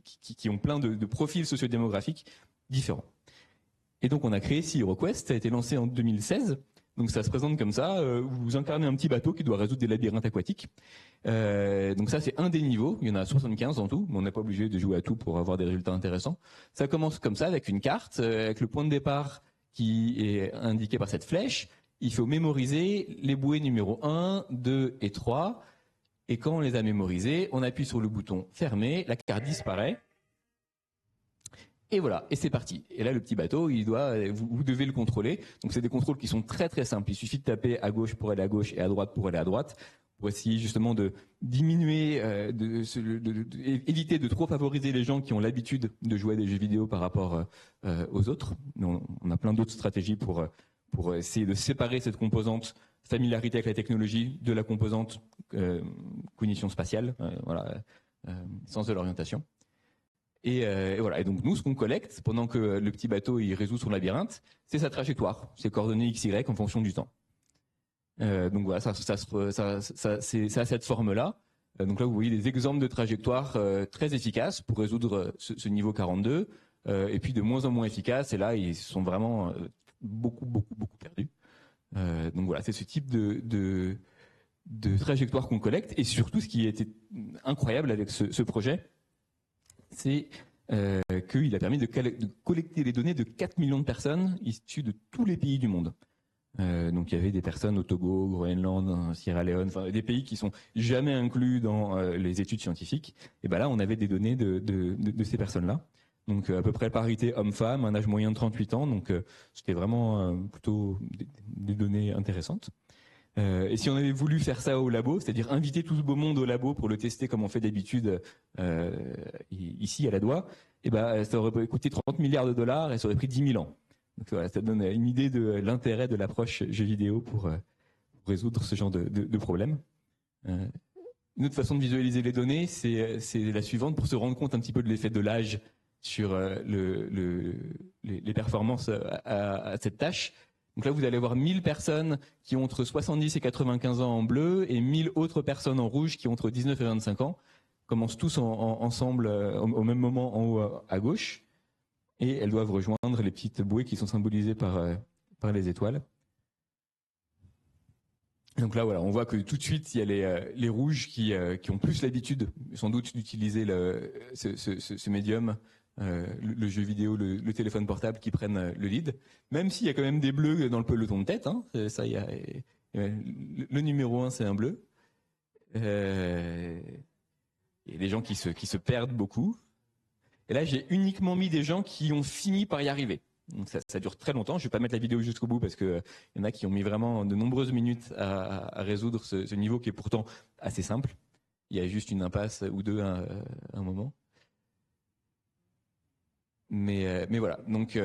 qui ont plein de profils sociodémographiques différents. Et donc, on a créé CheroQuest, ça a été lancé en 2016. Donc, ça se présente comme ça. Vous incarnez un petit bateau qui doit résoudre des labyrinthes aquatiques. Donc ça, c'est un des niveaux. Il y en a 75 en tout, mais on n'est pas obligé de jouer à tout pour avoir des résultats intéressants. Ça commence comme ça, avec une carte, avec le point de départ qui est indiqué par cette flèche. Il faut mémoriser les bouées numéro 1, 2 et 3. Et quand on les a mémorisées, on appuie sur le bouton fermer, la carte disparaît. Et voilà, et c'est parti. Et là, le petit bateau, vous devez le contrôler. Donc, c'est des contrôles qui sont très simples. Il suffit de taper à gauche pour aller à gauche et à droite pour aller à droite, pour essayer justement de diminuer, éviter de trop favoriser les gens qui ont l'habitude de jouer à des jeux vidéo par rapport aux autres. On a plein d'autres stratégies pour essayer de séparer cette composante familiarité avec la technologie de la composante cognition spatiale, sens de l'orientation. Et voilà. Et donc nous, ce qu'on collecte pendant que le petit bateau il résout son labyrinthe, c'est sa trajectoire, ses coordonnées x/y en fonction du temps. Donc voilà, c'est à cette forme-là. Donc là, vous voyez des exemples de trajectoires très efficaces pour résoudre ce niveau 42, et puis de moins en moins efficaces. Et là, ils sont vraiment beaucoup perdus. Donc voilà, c'est ce type de trajectoire qu'on collecte. Et surtout, ce qui était incroyable avec ce projet, c'est qu'il a permis de collecter les données de 4 millions de personnes issues de tous les pays du monde. Donc il y avait des personnes au Togo, Groenland, Sierra Leone, enfin des pays qui sont jamais inclus dans les études scientifiques. Et ben là, on avait des données de ces personnes-là. Donc à peu près parité homme-femme, un âge moyen de 38 ans. Donc c'était vraiment plutôt des données intéressantes. Et si on avait voulu faire ça au labo, c'est-à-dire inviter tout ce beau monde au labo pour le tester comme on fait d'habitude ici à la Doua, et ben ça aurait coûté 30 milliards de dollars et ça aurait pris 10 000 ans. Donc voilà, ça donne une idée de l'intérêt de l'approche jeu vidéo pour résoudre ce genre de problème. Une autre façon de visualiser les données, c'est la suivante pour se rendre compte un petit peu de l'effet de l'âge sur les performances à cette tâche. Donc là, vous allez avoir 1000 personnes qui ont entre 70 et 95 ans en bleu et 1000 autres personnes en rouge qui ont entre 19 et 25 ans. Commencent tous ensemble au même moment en haut à gauche. Et elles doivent rejoindre les petites bouées qui sont symbolisées par les étoiles. Donc là, voilà, on voit que tout de suite, il y a les rouges qui ont plus l'habitude, sans doute, d'utiliser ce médium, le jeu vidéo, le téléphone portable, qui prennent le lead. Même s'il y a quand même des bleus dans le peloton de tête. Hein, ça, le numéro 1, c'est un bleu. Il y a des gens qui se perdent beaucoup. Et là, j'ai uniquement mis des gens qui ont fini par y arriver. Donc ça dure très longtemps. Je vais pas mettre la vidéo jusqu'au bout parce que y en a qui ont mis vraiment de nombreuses minutes à résoudre ce niveau qui est pourtant assez simple. Il y a juste une impasse ou deux à un moment. Mais voilà. Donc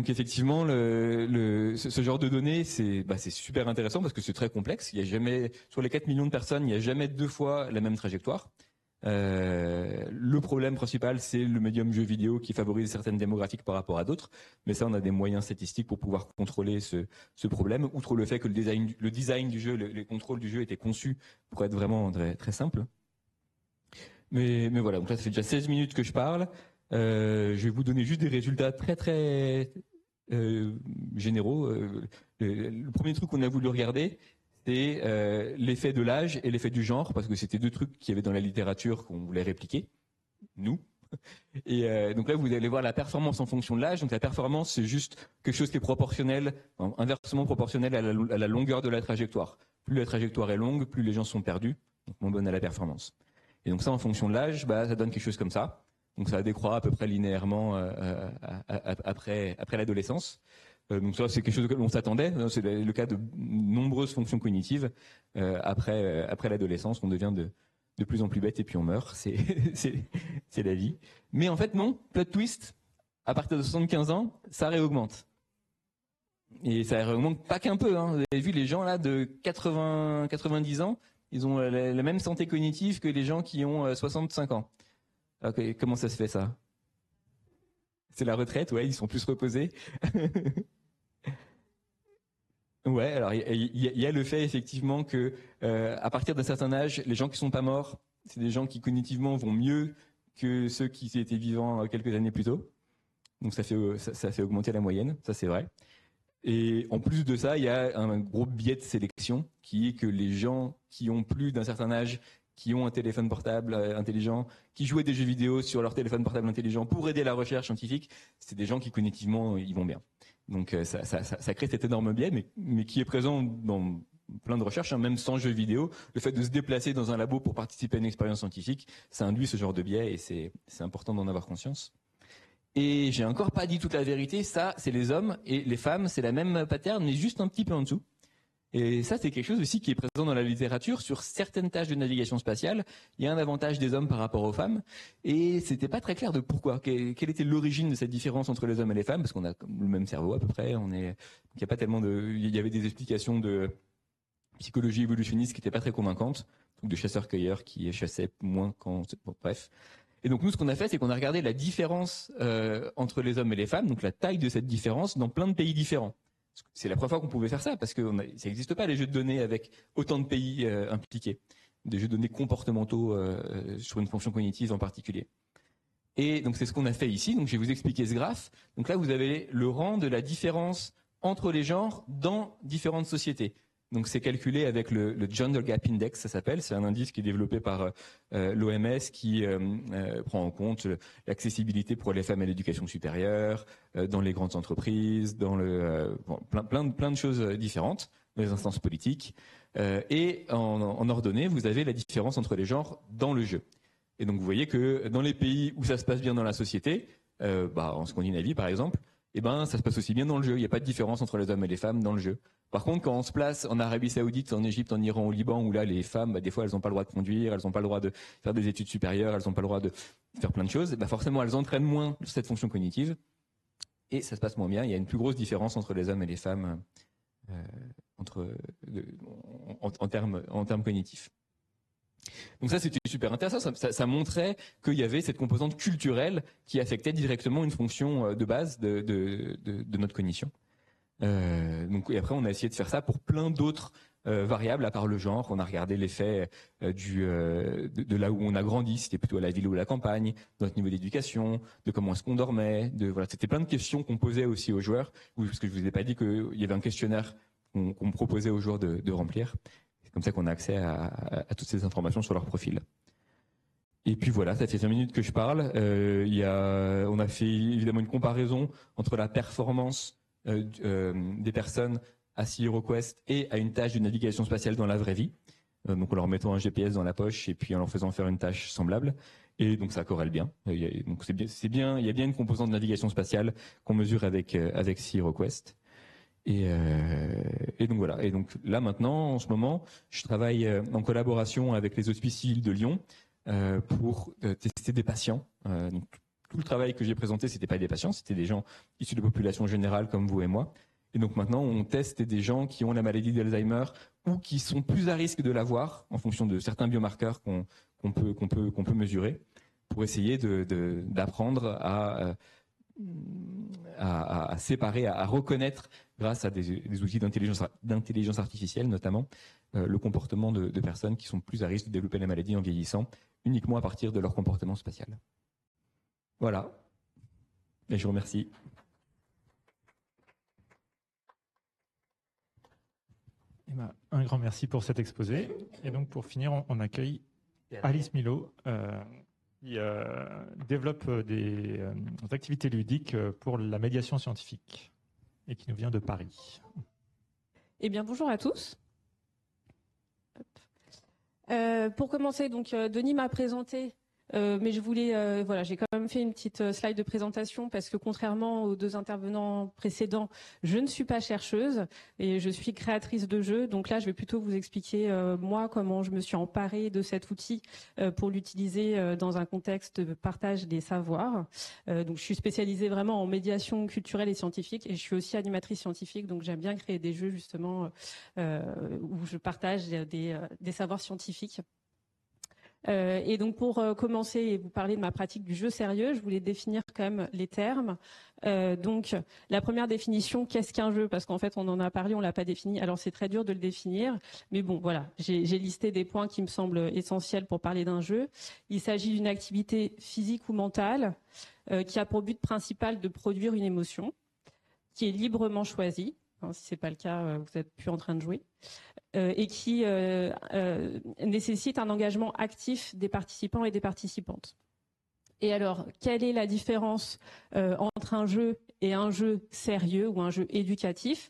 effectivement, ce genre de données, c'est super intéressant parce que c'est très complexe. Il y a jamais, sur les 4 millions de personnes, il n'y a jamais deux fois la même trajectoire. Le problème principal, c'est le médium jeu vidéo qui favorise certaines démographiques par rapport à d'autres. Mais ça, on a des moyens statistiques pour pouvoir contrôler ce problème. Outre le fait que le design du jeu, les contrôles du jeu étaient conçus pour être vraiment très, très simples. Mais voilà, donc là, ça fait déjà 16 minutes que je parle. Je vais vous donner juste des résultats très, très généraux. Le premier truc qu'on a voulu regarder, c'est l'effet de l'âge et l'effet du genre, parce que c'était deux trucs qu'il y avait dans la littérature qu'on voulait répliquer, nous. Et donc là, vous allez voir la performance en fonction de l'âge. Donc la performance, c'est juste quelque chose qui est proportionnel, inversement proportionnel à la longueur de la trajectoire. Plus la trajectoire est longue, plus les gens sont perdus, donc moins bonne à la performance. Et donc ça, en fonction de l'âge, ça donne quelque chose comme ça. Donc ça décroît à peu près linéairement après l'adolescence. Donc ça, c'est quelque chose que l'on s'attendait. C'est le cas de nombreuses fonctions cognitives. Après l'adolescence, on devient de plus en plus bête et puis on meurt. C'est la vie. Mais en fait, non. Plot twist. À partir de 75 ans, ça réaugmente. Et ça réaugmente pas qu'un peu. Hein. Vous avez vu les gens là de 90 ans, ils ont la même santé cognitive que les gens qui ont 65 ans. Okay, comment ça se fait ça? C'est la retraite, ouais, ils sont plus reposés. Ouais, alors il y a le fait effectivement que à partir d'un certain âge, les gens qui sont pas morts, c'est des gens qui cognitivement vont mieux que ceux qui étaient vivants quelques années plus tôt. Donc ça fait augmenter la moyenne, ça c'est vrai. Et en plus de ça, il y a un gros biais de sélection qui est que les gens qui ont plus d'un certain âge, qui ont un téléphone portable intelligent, qui jouent à des jeux vidéo sur leur téléphone portable intelligent pour aider la recherche scientifique, c'est des gens qui cognitivement ils vont bien. Donc ça crée cet énorme biais, mais qui est présent dans plein de recherches, hein, même sans jeux vidéo. Le fait de se déplacer dans un labo pour participer à une expérience scientifique, ça induit ce genre de biais et c'est important d'en avoir conscience. Et j'ai encore pas dit toute la vérité, ça c'est les hommes et les femmes, c'est la même pattern mais juste un petit peu en dessous. Et ça c'est quelque chose aussi qui est présent dans la littérature sur certaines tâches de navigation spatiale. Il y a un avantage des hommes par rapport aux femmes et c'était pas très clair de pourquoi. Quelle était l'origine de cette différence entre les hommes et les femmes parce qu'on a le même cerveau à peu près. Il y a pas tellement il y avait des explications de psychologie évolutionniste qui n'étaient pas très convaincantes, de chasseurs-cueilleurs qui chassaient moins quand bon, bref. Et donc nous, ce qu'on a fait, c'est qu'on a regardé la différence entre les hommes et les femmes, donc la taille de cette différence dans plein de pays différents. C'est la première fois qu'on pouvait faire ça, parce que ça n'existe pas les jeux de données avec autant de pays impliqués, des jeux de données comportementaux sur une fonction cognitive en particulier. Et donc c'est ce qu'on a fait ici. Donc je vais vous expliquer ce graphe. Donc là, vous avez le rang de la différence entre les genres dans différentes sociétés. Donc c'est calculé avec le Gender Gap Index, ça s'appelle. C'est un indice qui est développé par l'OMS qui prend en compte l'accessibilité pour les femmes à l'éducation supérieure, dans les grandes entreprises, dans plein de choses différentes, dans les instances politiques. Et en ordonnée, vous avez la différence entre les genres dans le jeu. Et donc vous voyez que dans les pays où ça se passe bien dans la société, en Scandinavie par exemple, ça se passe aussi bien dans le jeu. Il n'y a pas de différence entre les hommes et les femmes dans le jeu. Par contre, quand on se place en Arabie Saoudite, en Égypte, en Iran, au Liban, où là les femmes, des fois elles n'ont pas le droit de conduire, elles n'ont pas le droit de faire des études supérieures, elles n'ont pas le droit de faire plein de choses, forcément elles entraînent moins cette fonction cognitive et ça se passe moins bien. Il y a une plus grosse différence entre les hommes et les femmes en termes cognitifs. Donc ça, c'était super intéressant. Ça montrait qu'il y avait cette composante culturelle qui affectait directement une fonction de base de notre cognition. Et après, on a essayé de faire ça pour plein d'autres variables à part le genre. On a regardé l'effet de là où on a grandi, c'était plutôt à la ville ou à la campagne, de notre niveau d'éducation, de comment est-ce qu'on dormait. Voilà, c'était plein de questions qu'on posait aussi aux joueurs, parce que je vous ai pas dit qu'il y avait un questionnaire qu'on proposait aux joueurs de remplir. C'est comme ça qu'on a accès à toutes ces informations sur leur profil. Et puis voilà, ça fait 5 minutes que je parle. On a fait évidemment une comparaison entre la performance des personnes à Sea Request et à une tâche de navigation spatiale dans la vraie vie. Donc en leur mettant un GPS dans la poche et puis en leur faisant faire une tâche semblable. Et donc ça corrèle bien. Donc c'est bien. Il y a bien une composante de navigation spatiale qu'on mesure avec Sea Request. Et donc voilà. Et donc là maintenant, en ce moment, je travaille en collaboration avec les Hospices civils de Lyon pour tester des patients. Donc tout le travail que j'ai présenté, c'était pas des patients, c'était des gens issus de la population générale comme vous et moi. Et donc maintenant, on teste des gens qui ont la maladie d'Alzheimer ou qui sont plus à risque de l'avoir en fonction de certains biomarqueurs qu'on peut mesurer pour essayer d'apprendre à séparer, à reconnaître grâce à des outils d'intelligence artificielle notamment le comportement de personnes qui sont plus à risque de développer la maladie en vieillissant uniquement à partir de leur comportement spatial. Voilà. Et je vous remercie. Un grand merci pour cet exposé. Et donc pour finir, on accueille Alice Milo, qui développe des activités ludiques pour la médiation scientifique et qui nous vient de Paris. Eh bien, bonjour à tous. Pour commencer, donc Denis m'a présenté, mais je voulais, j'ai quand même fait une petite slide de présentation parce que contrairement aux deux intervenants précédents, je ne suis pas chercheuse et je suis créatrice de jeux. Donc là, je vais plutôt vous expliquer moi comment je me suis emparée de cet outil pour l'utiliser dans un contexte de partage des savoirs. Donc je suis spécialisée vraiment en médiation culturelle et scientifique et je suis aussi animatrice scientifique. Donc j'aime bien créer des jeux justement où je partage des savoirs scientifiques. Et donc pour commencer et vous parler de ma pratique du jeu sérieux, je voulais définir quand même les termes. Donc la première définition, qu'est-ce qu'un jeu? Parce qu'en fait on en a parlé, on l'a pas défini. Alors c'est très dur de le définir, mais bon voilà, j'ai listé des points qui me semblent essentiels pour parler d'un jeu. Il s'agit d'une activité physique ou mentale qui a pour but principal de produire une émotion, qui est librement choisie. Si c'est pas le cas, vous êtes plus en train de jouer. Et qui nécessite un engagement actif des participants et des participantes. Et alors, quelle est la différence entre un jeu et un jeu sérieux ou un jeu éducatif?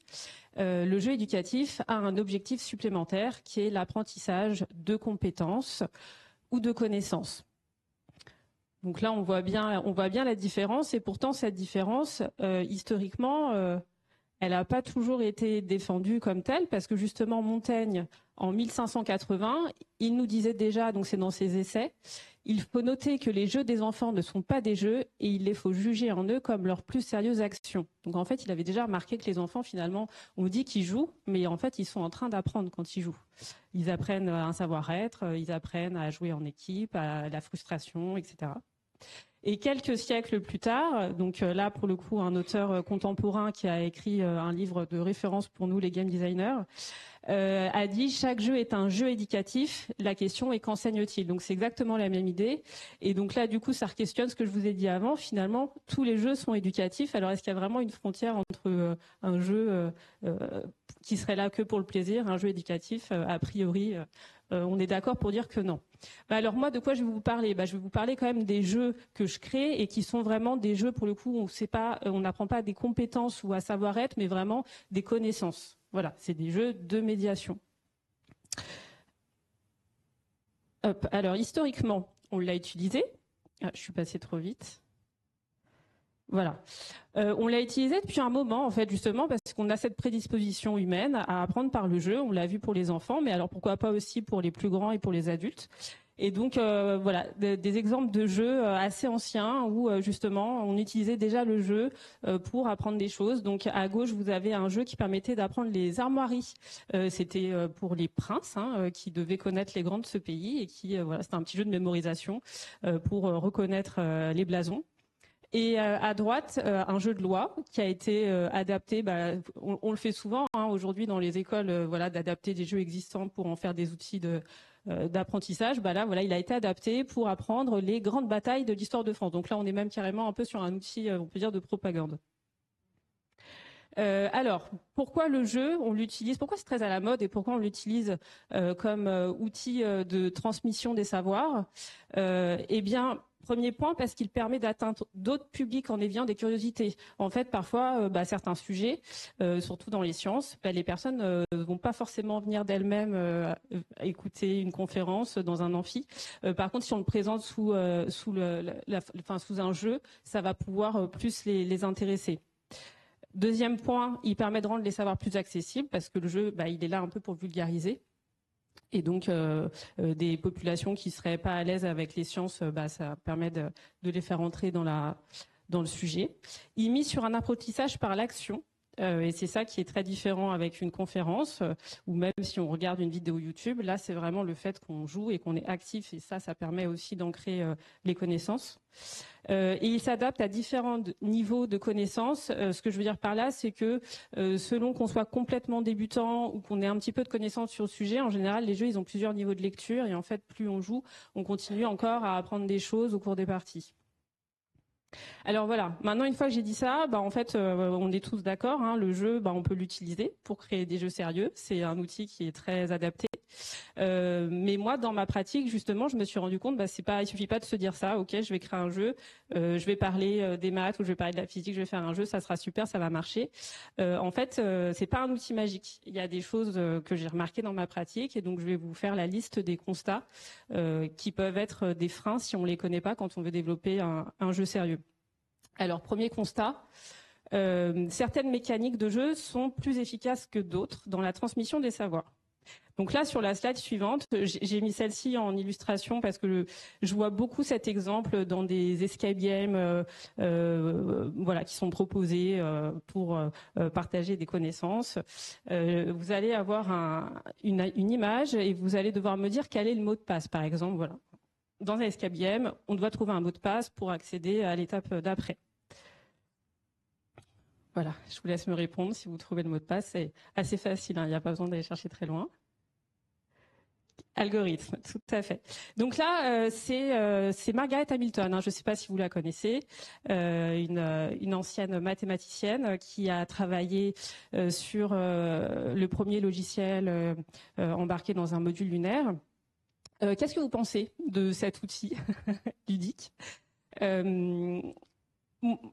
Le jeu éducatif a un objectif supplémentaire qui est l'apprentissage de compétences ou de connaissances. Donc là, on voit bien la différence, et pourtant cette différence, historiquement, elle n'a pas toujours été défendue comme telle, parce que justement Montaigne, en 1580, il nous disait déjà, donc c'est dans ses essais, il faut noter que les jeux des enfants ne sont pas des jeux et il les faut juger en eux comme leur plus sérieuse action. Donc en fait, il avait déjà remarqué que les enfants, finalement, on dit qu'ils jouent, mais en fait, ils sont en train d'apprendre quand ils jouent. Ils apprennent un savoir-être, ils apprennent à jouer en équipe, à la frustration, etc. Et quelques siècles plus tard, donc là pour le coup un auteur contemporain qui a écrit un livre de référence pour nous les game designers, a dit chaque jeu est un jeu éducatif, la question est qu'enseigne-t-il? Donc c'est exactement la même idée. Et donc là du coup ça questionne ce que je vous ai dit avant, finalement tous les jeux sont éducatifs, alors est-ce qu'il y a vraiment une frontière entre un jeu qui serait là que pour le plaisir, un jeu éducatif? A priori on est d'accord pour dire que non. Alors moi, de quoi je vais vous parler? Je vais vous parler quand même des jeux que je crée et qui sont vraiment des jeux, pour le coup, on n'apprend pas des compétences ou à savoir-être, mais vraiment des connaissances. Voilà, c'est des jeux de médiation. Hop. Alors historiquement, on l'a utilisé. Je suis passée trop vite. Voilà. On l'a utilisé depuis un moment, en fait, justement, parce qu'on a cette prédisposition humaine à apprendre par le jeu. On l'a vu pour les enfants, mais alors pourquoi pas aussi pour les plus grands et pour les adultes. Et donc, voilà, des exemples de jeux assez anciens où, justement, on utilisait déjà le jeu pour apprendre des choses. Donc, à gauche, vous avez un jeu qui permettait d'apprendre les armoiries. C'était pour les princes qui devaient connaître les grands de ce pays et qui, voilà, c'était un petit jeu de mémorisation pour reconnaître les blasons. Et à droite, un jeu de loi qui a été adapté. On le fait souvent aujourd'hui dans les écoles, voilà, d'adapter des jeux existants pour en faire des outils d'apprentissage. Là, voilà, il a été adapté pour apprendre les grandes batailles de l'histoire de France. Donc là, on est même carrément un peu sur un outil, on peut dire, de propagande. Alors, pourquoi le jeu, on l'utilise? Pourquoi c'est très à la mode et pourquoi on l'utilise comme outil de transmission des savoirs? Eh bien, premier point, parce qu'il permet d'atteindre d'autres publics en éveillant des curiosités. En fait, parfois, certains sujets, surtout dans les sciences, les personnes ne vont pas forcément venir d'elles-mêmes écouter une conférence dans un amphi. Par contre, si on le présente sous un jeu, ça va pouvoir plus les intéresser. Deuxième point, il permet de rendre les savoirs plus accessibles parce que le jeu, il est là un peu pour vulgariser. Et donc, des populations qui seraient pas à l'aise avec les sciences, ça permet de les faire entrer dans le sujet. Il mise sur un apprentissage par l'action. Et c'est ça qui est très différent avec une conférence ou même si on regarde une vidéo YouTube. Là, c'est vraiment le fait qu'on joue et qu'on est actif et ça permet aussi d'ancrer les connaissances. Et il s'adapte à différents niveaux de connaissances. Ce que je veux dire par là, c'est que selon qu'on soit complètement débutant ou qu'on ait un petit peu de connaissances sur le sujet, en général, les jeux, ils ont plusieurs niveaux de lecture et en fait, plus on joue, on continue encore à apprendre des choses au cours des parties. Alors voilà, maintenant une fois que j'ai dit ça, en fait on est tous d'accord, le jeu, on peut l'utiliser pour créer des jeux sérieux, c'est un outil qui est très adapté. Mais moi dans ma pratique justement, je me suis rendu compte, il suffit pas de se dire ça, ok, je vais créer un jeu, je vais parler des maths ou je vais parler de la physique, je vais faire un jeu, ça sera super, ça va marcher. En fait, c'est pas un outil magique. Il y a des choses que j'ai remarquées dans ma pratique et donc je vais vous faire la liste des constats qui peuvent être des freins si on les connaît pas quand on veut développer un jeu sérieux. Alors, premier constat, certaines mécaniques de jeu sont plus efficaces que d'autres dans la transmission des savoirs. Donc là, sur la slide suivante, j'ai mis celle-ci en illustration parce que je vois beaucoup cet exemple dans des escape games qui sont proposés pour partager des connaissances. Vous allez avoir une image et vous allez devoir me dire quel est le mot de passe, par exemple. Voilà. dans un escape game, on doit trouver un mot de passe pour accéder à l'étape d'après. Voilà, je vous laisse me répondre si vous trouvez le mot de passe. C'est assez facile, hein, il n'y a pas besoin d'aller chercher très loin. Algorithme, tout à fait. Donc là, c'est Margaret Hamilton, hein, je ne sais pas si vous la connaissez, une ancienne mathématicienne qui a travaillé sur le premier logiciel embarqué dans un module lunaire. Qu'est-ce que vous pensez de cet outil ludique ?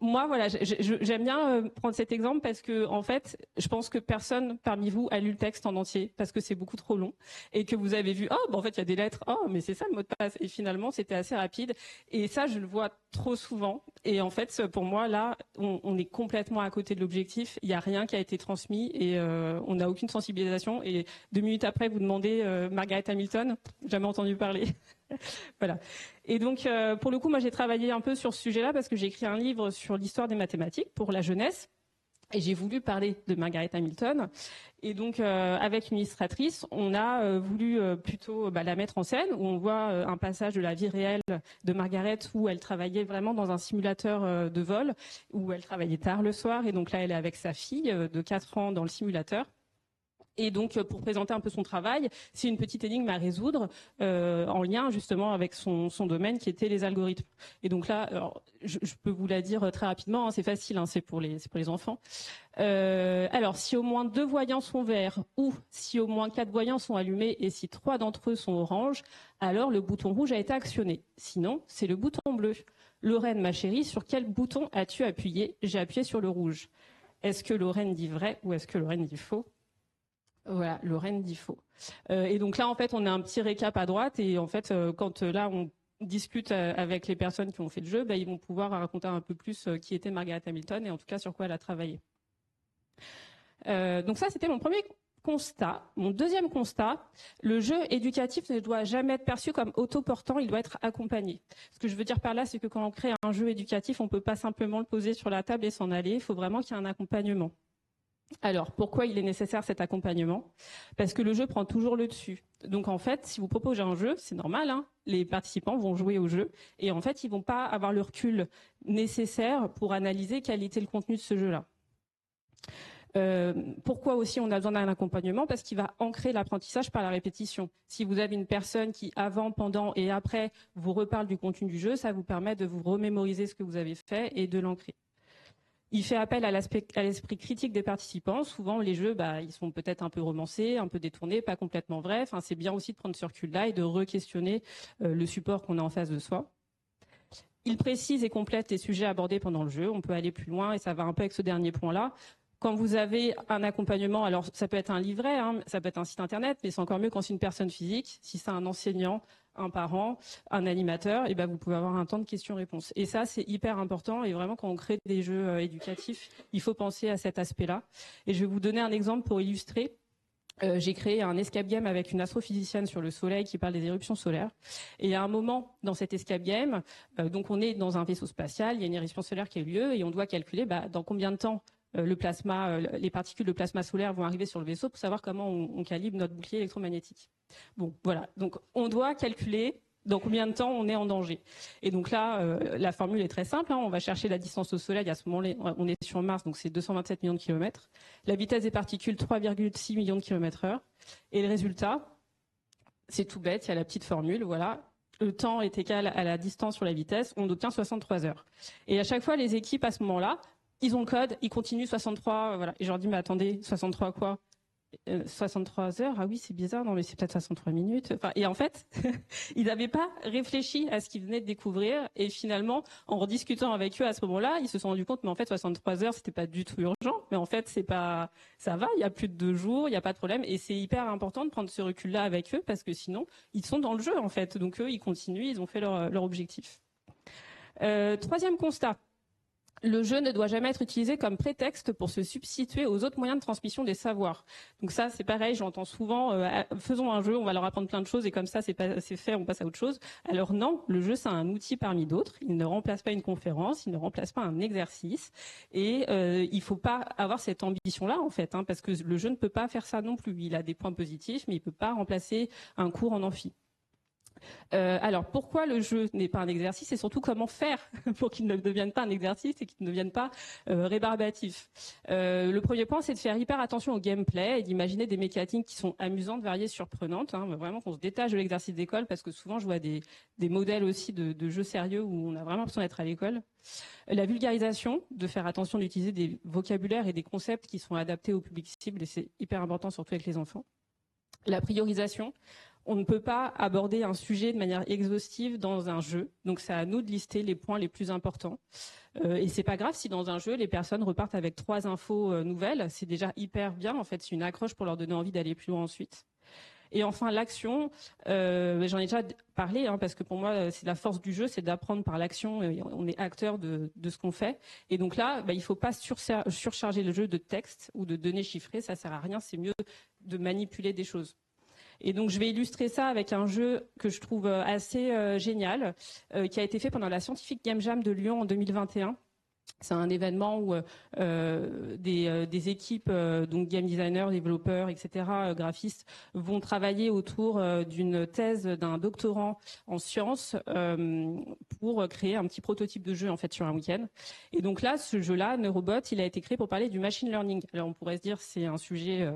Moi, voilà, j'aime bien prendre cet exemple parce que, en fait, je pense que personne parmi vous a lu le texte en entier parce que c'est beaucoup trop long et que vous avez vu, oh, bah, en fait, il y a des lettres, oh, mais c'est ça le mot de passe. Et finalement, c'était assez rapide. Et ça, je le vois trop souvent. Et en fait, pour moi, là, on est complètement à côté de l'objectif. Il n'y a rien qui a été transmis et on n'a aucune sensibilisation. Et 2 minutes après, vous demandez Margaret Hamilton, jamais entendu parler. Voilà. Et donc, pour le coup, moi, j'ai travaillé un peu sur ce sujet-là parce que j'ai écrit un livre sur l'histoire des mathématiques pour la jeunesse. Et j'ai voulu parler de Margaret Hamilton. Et donc, avec une illustratrice, on a voulu plutôt la mettre en scène, où on voit un passage de la vie réelle de Margaret, où elle travaillait vraiment dans un simulateur de vol, où elle travaillait tard le soir. Et donc là, elle est avec sa fille de 4 ans dans le simulateur. Et donc, pour présenter un peu son travail, c'est une petite énigme à résoudre en lien justement avec son domaine qui était les algorithmes. Et donc là, alors, je peux vous la dire très rapidement, hein, c'est facile, hein, c'est pour les enfants. Alors, si au moins 2 voyants sont verts ou si au moins 4 voyants sont allumés et si 3 d'entre eux sont oranges, alors le bouton rouge a été actionné. Sinon, c'est le bouton bleu. Lorraine, ma chérie, sur quel bouton as-tu appuyé ? J'ai appuyé sur le rouge. Est-ce que Lorraine dit vrai ou est-ce que Lorraine dit faux ? Voilà, Lorraine dit faux. Et donc là, en fait, on a un petit récap à droite. Et en fait, quand là, on discute avec les personnes qui ont fait le jeu, ils vont pouvoir raconter un peu plus qui était Margaret Hamilton et en tout cas sur quoi elle a travaillé. Donc ça, c'était mon premier constat. Mon deuxième constat, le jeu éducatif ne doit jamais être perçu comme autoportant, il doit être accompagné. Ce que je veux dire par là, c'est que quand on crée un jeu éducatif, on ne peut pas simplement le poser sur la table et s'en aller. Il faut vraiment qu'il y ait un accompagnement. Alors, pourquoi il est nécessaire cet accompagnement ? Parce que le jeu prend toujours le dessus. Donc, en fait, si vous proposez un jeu, c'est normal, hein, les participants vont jouer au jeu et en fait, ils vont pas avoir le recul nécessaire pour analyser quel était le contenu de ce jeu-là. Pourquoi aussi on a besoin d'un accompagnement ? Parce qu'il va ancrer l'apprentissage par la répétition. Si vous avez une personne qui, avant, pendant et après, vous reparle du contenu du jeu, ça vous permet de vous remémoriser ce que vous avez fait et de l'ancrer. Il fait appel à l'esprit critique des participants. Souvent, les jeux, ils sont peut-être un peu romancés, un peu détournés, pas complètement vrais. Enfin, c'est bien aussi de prendre ce recul-là et de re-questionner le support qu'on a en face de soi. Il précise et complète les sujets abordés pendant le jeu. On peut aller plus loin et ça va un peu avec ce dernier point-là. Quand vous avez un accompagnement, alors ça peut être un livret, hein, ça peut être un site internet, mais c'est encore mieux quand c'est une personne physique. Si c'est un enseignant, un parent, un animateur, et vous pouvez avoir un temps de questions-réponses. Et ça, c'est hyper important. Et vraiment, quand on crée des jeux éducatifs, il faut penser à cet aspect-là. Et je vais vous donner un exemple pour illustrer. J'ai créé un escape game avec une astrophysicienne sur le Soleil qui parle des éruptions solaires. Et à un moment dans cet escape game, donc on est dans un vaisseau spatial, il y a une éruption solaire qui a eu lieu et on doit calculer dans combien de temps le plasma, les particules de plasma solaire vont arriver sur le vaisseau pour savoir comment on calibre notre bouclier électromagnétique. Bon, voilà. Donc, on doit calculer dans combien de temps on est en danger. Et donc là, la formule est très simple. Hein. On va chercher la distance au Soleil. À ce moment-là, on est sur Mars, donc c'est 227 millions de kilomètres. La vitesse des particules, 3,6 millions de kilomètres/heure. Et le résultat, c'est tout bête. Il y a la petite formule, voilà. Le temps est égal à la distance sur la vitesse. On obtient 63 heures. Et à chaque fois, les équipes, à ce moment-là, ils ont le code, ils continuent 63, voilà. Et je leur dis, mais attendez, 63 quoi ? 63 heures, ah oui, c'est bizarre, non mais c'est peut-être 63 minutes. Enfin, et en fait, ils n'avaient pas réfléchi à ce qu'ils venaient de découvrir. Et finalement, en rediscutant avec eux à ce moment-là, ils se sont rendus compte, mais en fait, 63 heures, c'était pas du tout urgent. Mais en fait, c'est pas, ça va, il y a plus de 2 jours, il n'y a pas de problème. Et c'est hyper important de prendre ce recul-là avec eux parce que sinon, ils sont dans le jeu en fait. Donc eux, ils continuent, ils ont fait leur objectif. Troisième constat. Le jeu ne doit jamais être utilisé comme prétexte pour se substituer aux autres moyens de transmission des savoirs. Donc ça, c'est pareil, j'entends souvent, faisons un jeu, on va leur apprendre plein de choses et comme ça, c'est fait, on passe à autre chose. Alors non, le jeu, c'est un outil parmi d'autres. Il ne remplace pas une conférence, il ne remplace pas un exercice. Et il faut pas avoir cette ambition-là, en fait, hein, parce que le jeu ne peut pas faire ça non plus. Il a des points positifs, mais il peut pas remplacer un cours en amphi. Alors, pourquoi le jeu n'est pas un exercice et surtout comment faire pour qu'il ne devienne pas un exercice et qu'il ne devienne pas rébarbatif. Le premier point, c'est de faire hyper attention au gameplay et d'imaginer des mécaniques qui sont amusantes, variées, surprenantes. Vraiment qu'on se détache de l'exercice d'école parce que souvent, je vois des modèles aussi de jeux sérieux où on a vraiment l'impression d'être à l'école. La vulgarisation, de faire attention d'utiliser des vocabulaires et des concepts qui sont adaptés au public cible et c'est hyper important, surtout avec les enfants. La priorisation. On ne peut pas aborder un sujet de manière exhaustive dans un jeu. Donc, c'est à nous de lister les points les plus importants. Et c'est pas grave si dans un jeu, les personnes repartent avec 3 infos nouvelles. C'est déjà hyper bien. En fait, c'est une accroche pour leur donner envie d'aller plus loin ensuite. Et enfin, l'action, j'en ai déjà parlé, parce que pour moi, c'est la force du jeu, c'est d'apprendre par l'action. On est acteur de ce qu'on fait. Et donc là, il faut pas surcharger le jeu de texte ou de données chiffrées. Ça sert à rien. C'est mieux de manipuler des choses. Et donc, je vais illustrer ça avec un jeu que je trouve assez génial, qui a été fait pendant la Scientific Game Jam de Lyon en 2021. C'est un événement où des équipes, donc game designers, développeurs, etc., graphistes, vont travailler autour d'une thèse d'un doctorant en sciences pour créer un petit prototype de jeu en fait sur un week-end. Et donc là, ce jeu-là, Neurobot, il a été créé pour parler du machine learning. Alors on pourrait se dire c'est un sujet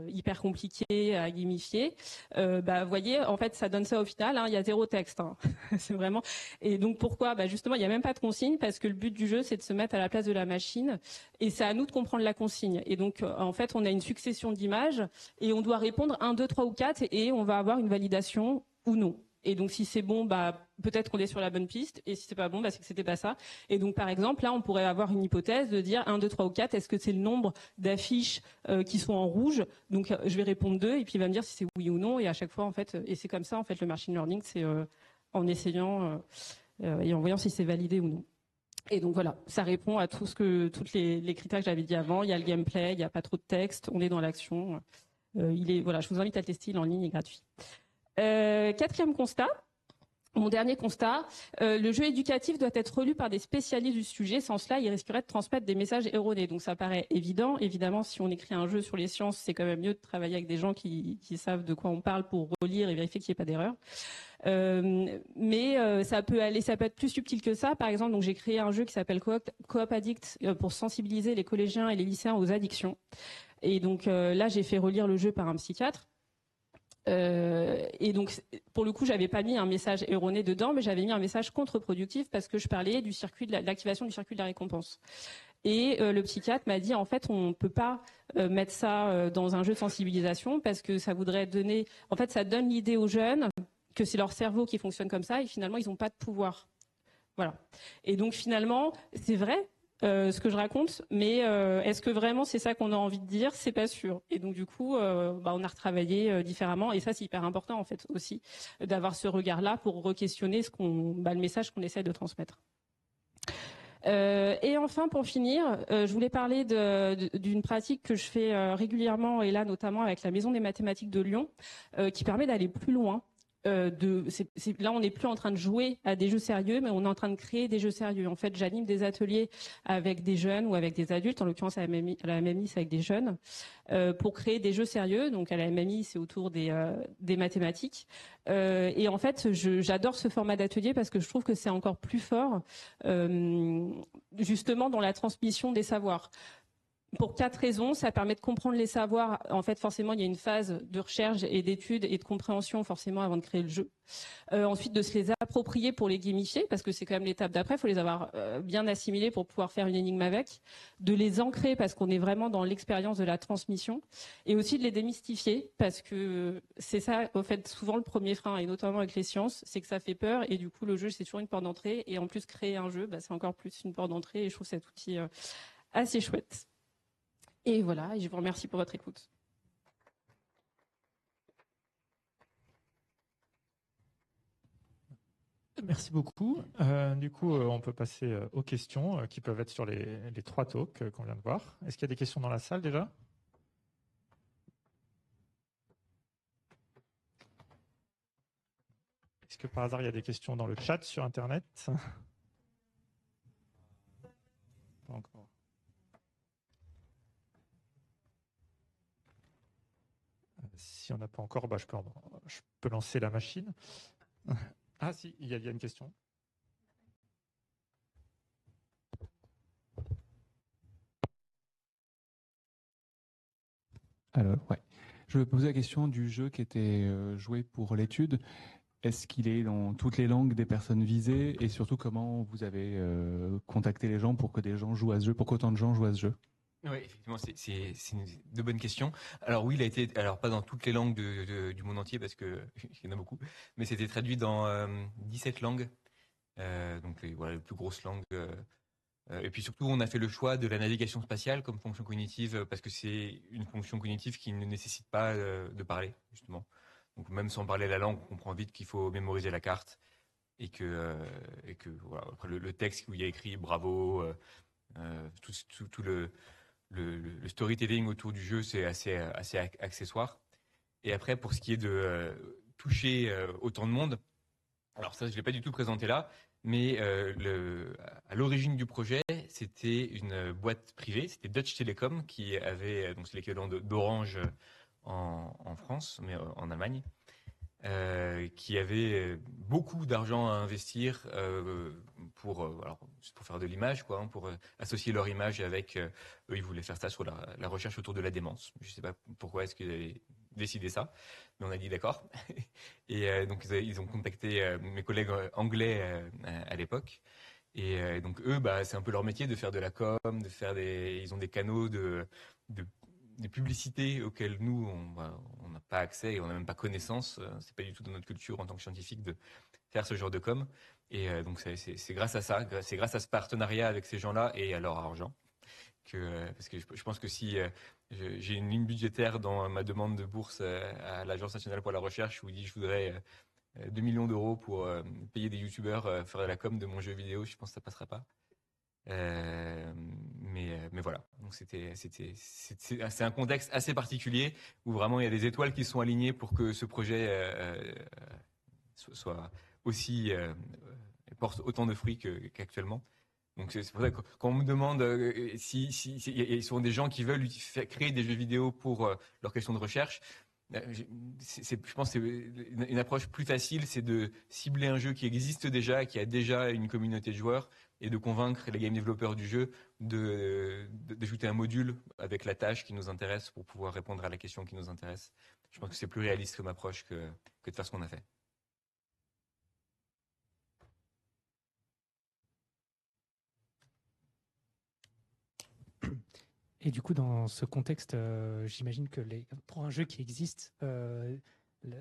hyper compliqué à gamifier. Vous voyez, en fait, ça donne ça au final. Il y a 0 texte. C'est vraiment. Et donc pourquoi justement, il n'y a même pas de consigne parce que le but du jeu, c'est de se mettre à la place de la machine et c'est à nous de comprendre la consigne. Et donc, en fait, on a une succession d'images et on doit répondre 1, 2, 3 ou 4 et on va avoir une validation ou non. Et donc, si c'est bon, peut-être qu'on est sur la bonne piste. Et si c'est pas bon, c'est que c'était pas ça. Et donc, par exemple, là, on pourrait avoir une hypothèse de dire 1, 2, 3 ou 4. Est-ce que c'est le nombre d'affiches qui sont en rouge? Donc, je vais répondre 2 et puis il va me dire si c'est oui ou non. Et à chaque fois, en fait, et c'est comme ça, en fait, le machine learning, c'est en essayant et en voyant si c'est validé ou non. Et donc voilà, ça répond à toutes les critères que j'avais dit avant. Il y a le gameplay, il n'y a pas trop de texte, on est dans l'action. Je vous invite à le tester, il est en ligne, il est gratuit. 4e constat. Mon dernier constat, le jeu éducatif doit être relu par des spécialistes du sujet. Sans cela, il risquerait de transmettre des messages erronés. Donc ça paraît évident. Évidemment, si on écrit un jeu sur les sciences, c'est quand même mieux de travailler avec des gens qui savent de quoi on parle pour relire et vérifier qu'il n'y ait pas d'erreur. Mais ça peut être plus subtil que ça. Par exemple, donc j'ai créé un jeu qui s'appelle Coop Addict pour sensibiliser les collégiens et les lycéens aux addictions. Et donc là, j'ai fait relire le jeu par un psychiatre. Et donc, pour le coup, j'avais pas mis un message erroné dedans, mais j'avais mis un message contre-productif parce que je parlais du circuit de l'activation du circuit de la récompense. Et le psychiatre m'a dit, en fait, on peut pas mettre ça dans un jeu de sensibilisation parce que ça voudrait donner, en fait, ça donne l'idée aux jeunes que c'est leur cerveau qui fonctionne comme ça et finalement, ils n'ont pas de pouvoir. Voilà. Et donc, finalement, c'est vrai. Ce que je raconte, mais est-ce que vraiment c'est ça qu'on a envie de dire? C'est pas sûr. Et donc du coup, on a retravaillé différemment. Et ça, c'est hyper important en fait aussi d'avoir ce regard-là pour re-questionner le message qu'on essaie de transmettre. Et enfin, pour finir, je voulais parler d'une pratique que je fais régulièrement et là notamment avec la Maison des mathématiques de Lyon, qui permet d'aller plus loin. Là, on n'est plus en train de jouer à des jeux sérieux, mais on est en train de créer des jeux sérieux. En fait, j'anime des ateliers avec des jeunes ou avec des adultes, en l'occurrence à la MMI, c'est avec des jeunes, pour créer des jeux sérieux. Donc à la MMI, c'est autour des mathématiques. Et en fait, j'adore ce format d'atelier parce que je trouve que c'est encore plus fort, justement dans la transmission des savoirs. Pour 4 raisons, ça permet de comprendre les savoirs. En fait, forcément, il y a une phase de recherche et d'étude et de compréhension, forcément, avant de créer le jeu. Ensuite, de se les approprier pour les gamifier, parce que c'est quand même l'étape d'après. Il faut les avoir bien assimilés pour pouvoir faire une énigme avec. De les ancrer, parce qu'on est vraiment dans l'expérience de la transmission. Et aussi de les démystifier, parce que c'est ça, en fait, souvent le premier frein, et notamment avec les sciences, c'est que ça fait peur. Et du coup, le jeu, c'est toujours une porte d'entrée. Et en plus, créer un jeu, c'est encore plus une porte d'entrée. Et je trouve cet outil assez chouette. Et voilà, et je vous remercie pour votre écoute. Merci beaucoup. Du coup, on peut passer aux questions qui peuvent être sur les 3 talks qu'on vient de voir. Est-ce qu'il y a des questions dans la salle déjà? Est-ce que par hasard, il y a des questions dans le chat sur Internet? Pas encore. Si on n'a pas encore, je peux lancer la machine. Ah si, il y a une question. Alors, ouais. Je vais poser la question du jeu qui était joué pour l'étude. Est-ce qu'il est dans toutes les langues des personnes visées et surtout comment vous avez contacté les gens pour que des gens jouent à ce jeu, pour qu'autant de gens jouent à ce jeu? Oui, effectivement, c'est de bonnes questions. Alors oui, il a été, alors pas dans toutes les langues du monde entier parce que il y en a beaucoup, mais c'était traduit dans 17 langues, donc voilà, les plus grosses langues. Et puis surtout, on a fait le choix de la navigation spatiale comme fonction cognitive parce que c'est une fonction cognitive qui ne nécessite pas de parler, justement. Donc même sans parler la langue, on comprend vite qu'il faut mémoriser la carte et que voilà, après le texte où il y a écrit bravo, tout le storytelling autour du jeu, c'est assez accessoire. Et après, pour ce qui est de toucher autant de monde, alors ça, je ne l'ai pas du tout présenté là, mais à l'origine du projet, c'était une boîte privée, c'était Deutsche Telekom qui avait, donc c'est l'équivalent d'Orange en France, mais en Allemagne, qui avait beaucoup d'argent à investir alors, pour faire de l'image, quoi, hein, pour associer leur image avec. Eux, ils voulaient faire ça sur la recherche autour de la démence. Je ne sais pas pourquoi est-ce qu'ils avaient décidé ça, mais on a dit d'accord. Et donc ils ont contacté mes collègues anglais à l'époque. Et donc eux, bah, c'est un peu leur métier de faire de la com, ils ont des canaux de des publicités auxquelles nous, on n'a pas accès et on n'a même pas connaissance. C'est pas du tout dans notre culture en tant que scientifique de faire ce genre de com. Et donc c'est grâce à ça, c'est grâce à ce partenariat avec ces gens-là et à leur argent parce que je pense que si j'ai une ligne budgétaire dans ma demande de bourse à l'Agence nationale pour la recherche où il dit je voudrais 2 millions d'euros pour payer des youtubeurs faire la com de mon jeu vidéo, je pense que ça passera pas. Mais voilà, donc c'est un contexte assez particulier où vraiment il y a des étoiles qui sont alignées pour que ce projet soit aussi porte autant de fruits qu'actuellement. Donc c'est pour ça que quand on me demande il y a souvent des gens qui veulent créer des jeux vidéo pour leurs questions de recherche. Je pense que c'est une approche plus facile, c'est de cibler un jeu qui existe déjà, qui a déjà une communauté de joueurs, et de convaincre les game développeurs du jeu d'ajouter un module avec la tâche qui nous intéresse pour pouvoir répondre à la question qui nous intéresse. Je pense que c'est plus réaliste comme approche que de faire ce qu'on a fait. Et du coup, dans ce contexte, j'imagine que pour un jeu qui existe,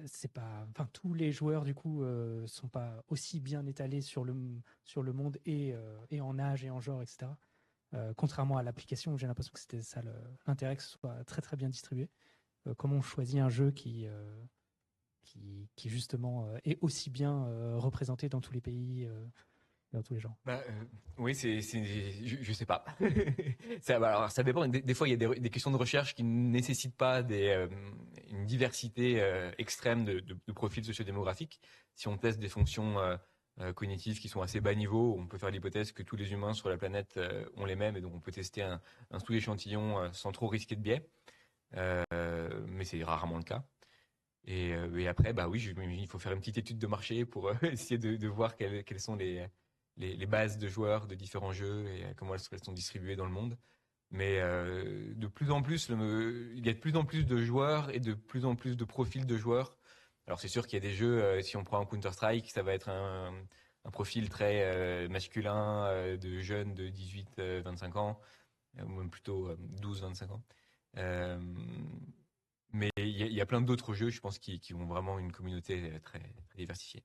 c'est pas, enfin, tous les joueurs du coup sont pas aussi bien étalés sur le monde et en âge et en genre, etc. Contrairement à l'application, où j'ai l'impression que c'était ça l'intérêt, que ce soit très très bien distribué. Comment on choisit un jeu qui justement est aussi bien représenté dans tous les pays, dans tous les genres? Oui, je sais pas. Alors, ça dépend. Des fois, il y a des questions de recherche qui ne nécessitent pas une diversité extrême de profils sociodémographiques. Si on teste des fonctions cognitives qui sont assez bas niveau, on peut faire l'hypothèse que tous les humains sur la planète ont les mêmes, et donc on peut tester un sous-échantillon sans trop risquer de biais. Mais c'est rarement le cas. Et après, bah oui, il faut faire une petite étude de marché pour essayer de voir quelles sont les bases de joueurs de différents jeux et comment elles sont distribuées dans le monde. Mais de plus en plus, il y a de plus en plus de joueurs et de plus en plus de profils de joueurs. Alors c'est sûr qu'il y a des jeux, si on prend un Counter-Strike, ça va être un profil très masculin de jeunes de 18-25 ans, ou même plutôt 12-25 ans. Mais il y a plein d'autres jeux, je pense, qui ont vraiment une communauté très, très diversifiée.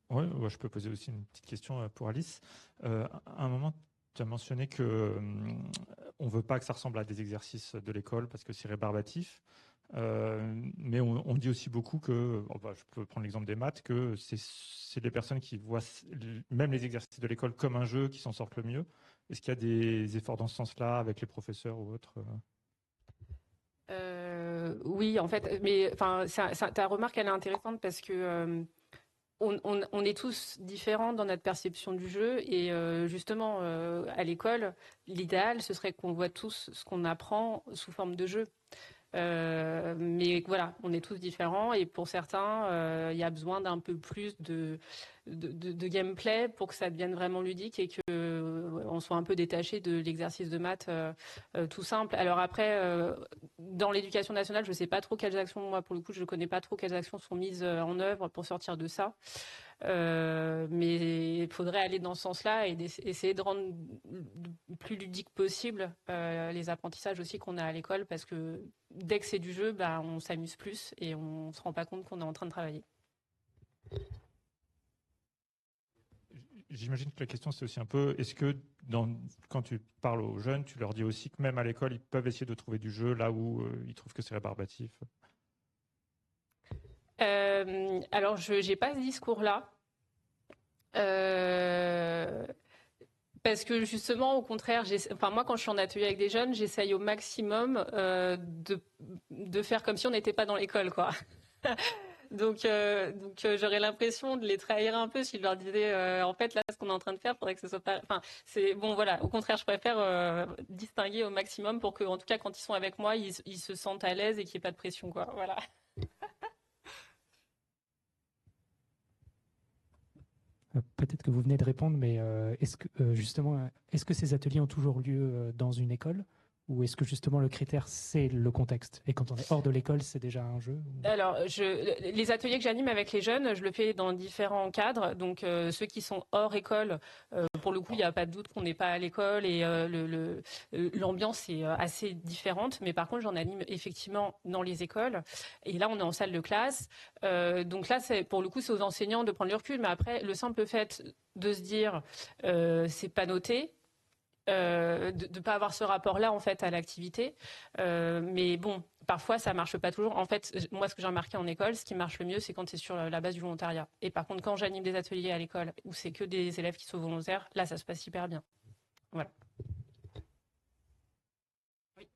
Oui, je peux poser aussi une petite question pour Alice. À un moment, tu as mentionné que on veut pas que ça ressemble à des exercices de l'école parce que c'est rébarbatif. Mais on dit aussi beaucoup que, je peux prendre l'exemple des maths, que c'est les personnes qui voient même les exercices de l'école comme un jeu qui s'en sortent le mieux. Est-ce qu'il y a des efforts dans ce sens-là avec les professeurs ou autres? Oui, en fait, mais enfin, ta remarque elle est intéressante parce que on est tous différents dans notre perception du jeu et justement à l'école, l'idéal ce serait qu'on voit tous ce qu'on apprend sous forme de jeu. Mais voilà, on est tous différents et pour certains, il y a besoin d'un peu plus de gameplay pour que ça devienne vraiment ludique et que on soit un peu détaché de l'exercice de maths tout simple. Alors après, dans l'éducation nationale, je ne sais pas trop quelles actions, moi pour le coup, je ne connais pas trop quelles actions sont mises en œuvre pour sortir de ça. Mais il faudrait aller dans ce sens-là et essayer de rendre plus ludique possible les apprentissages aussi qu'on a à l'école parce que dès que c'est du jeu, bah, on s'amuse plus et on ne se rend pas compte qu'on est en train de travailler. J'imagine que la question c'est aussi un peu, est-ce que quand tu parles aux jeunes, tu leur dis aussi que même à l'école, ils peuvent essayer de trouver du jeu là où ils trouvent que c'est rébarbatif? Alors, je n'ai pas ce discours-là. Parce que justement, au contraire, moi, quand je suis en atelier avec des jeunes, j'essaye au maximum de faire comme si on n'était pas dans l'école, quoi. Donc j'aurais l'impression de les trahir un peu si je leur disais, en fait, là, ce qu'on est en train de faire, faudrait que ce soit pas. Enfin, c'est bon, voilà. Au contraire, je préfère distinguer au maximum pour que, en tout cas, quand ils sont avec moi, ils se sentent à l'aise et qu'il n'y ait pas de pression, quoi. Voilà. Peut-être que vous venez de répondre, mais est-ce que ces ateliers ont toujours lieu dans une école ou est-ce que justement le critère c'est le contexte et quand on est hors de l'école c'est déjà un jeu Alors, les ateliers que j'anime avec les jeunes, je le fais dans différents cadres. Donc, ceux qui sont hors école, pour le coup, il n'y a pas de doute qu'on n'est pas à l'école et l'ambiance est assez différente. Mais par contre, j'en anime effectivement dans les écoles. Et là, on est en salle de classe. Donc là, pour le coup, c'est aux enseignants de prendre le recul. Mais après, le simple fait de se dire, c'est pas noté. De ne pas avoir ce rapport-là en fait à l'activité, mais bon, parfois ça marche pas toujours. En fait, moi, ce que j'ai remarqué en école, ce qui marche le mieux, c'est quand c'est sur la base du volontariat. Et par contre, quand j'anime des ateliers à l'école où c'est que des élèves qui sont volontaires, là, ça se passe hyper bien. Voilà. Oui.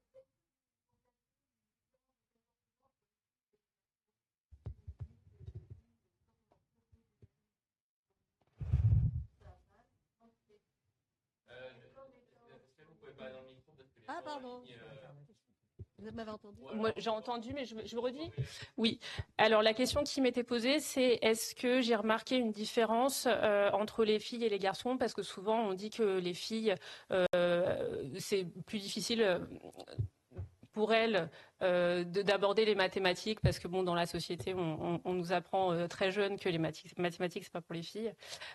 Ah, pardon. Vous m'avez entendu? Moi, j'ai entendu, mais je redis. Oui. Alors, la question qui m'était posée, c'est est-ce que j'ai remarqué une différence entre les filles et les garçons? Parce que souvent, on dit que les filles, c'est plus difficile pour elles d'aborder les mathématiques parce que bon, dans la société, on nous apprend très jeune que les mathématiques, c'est pas pour les filles.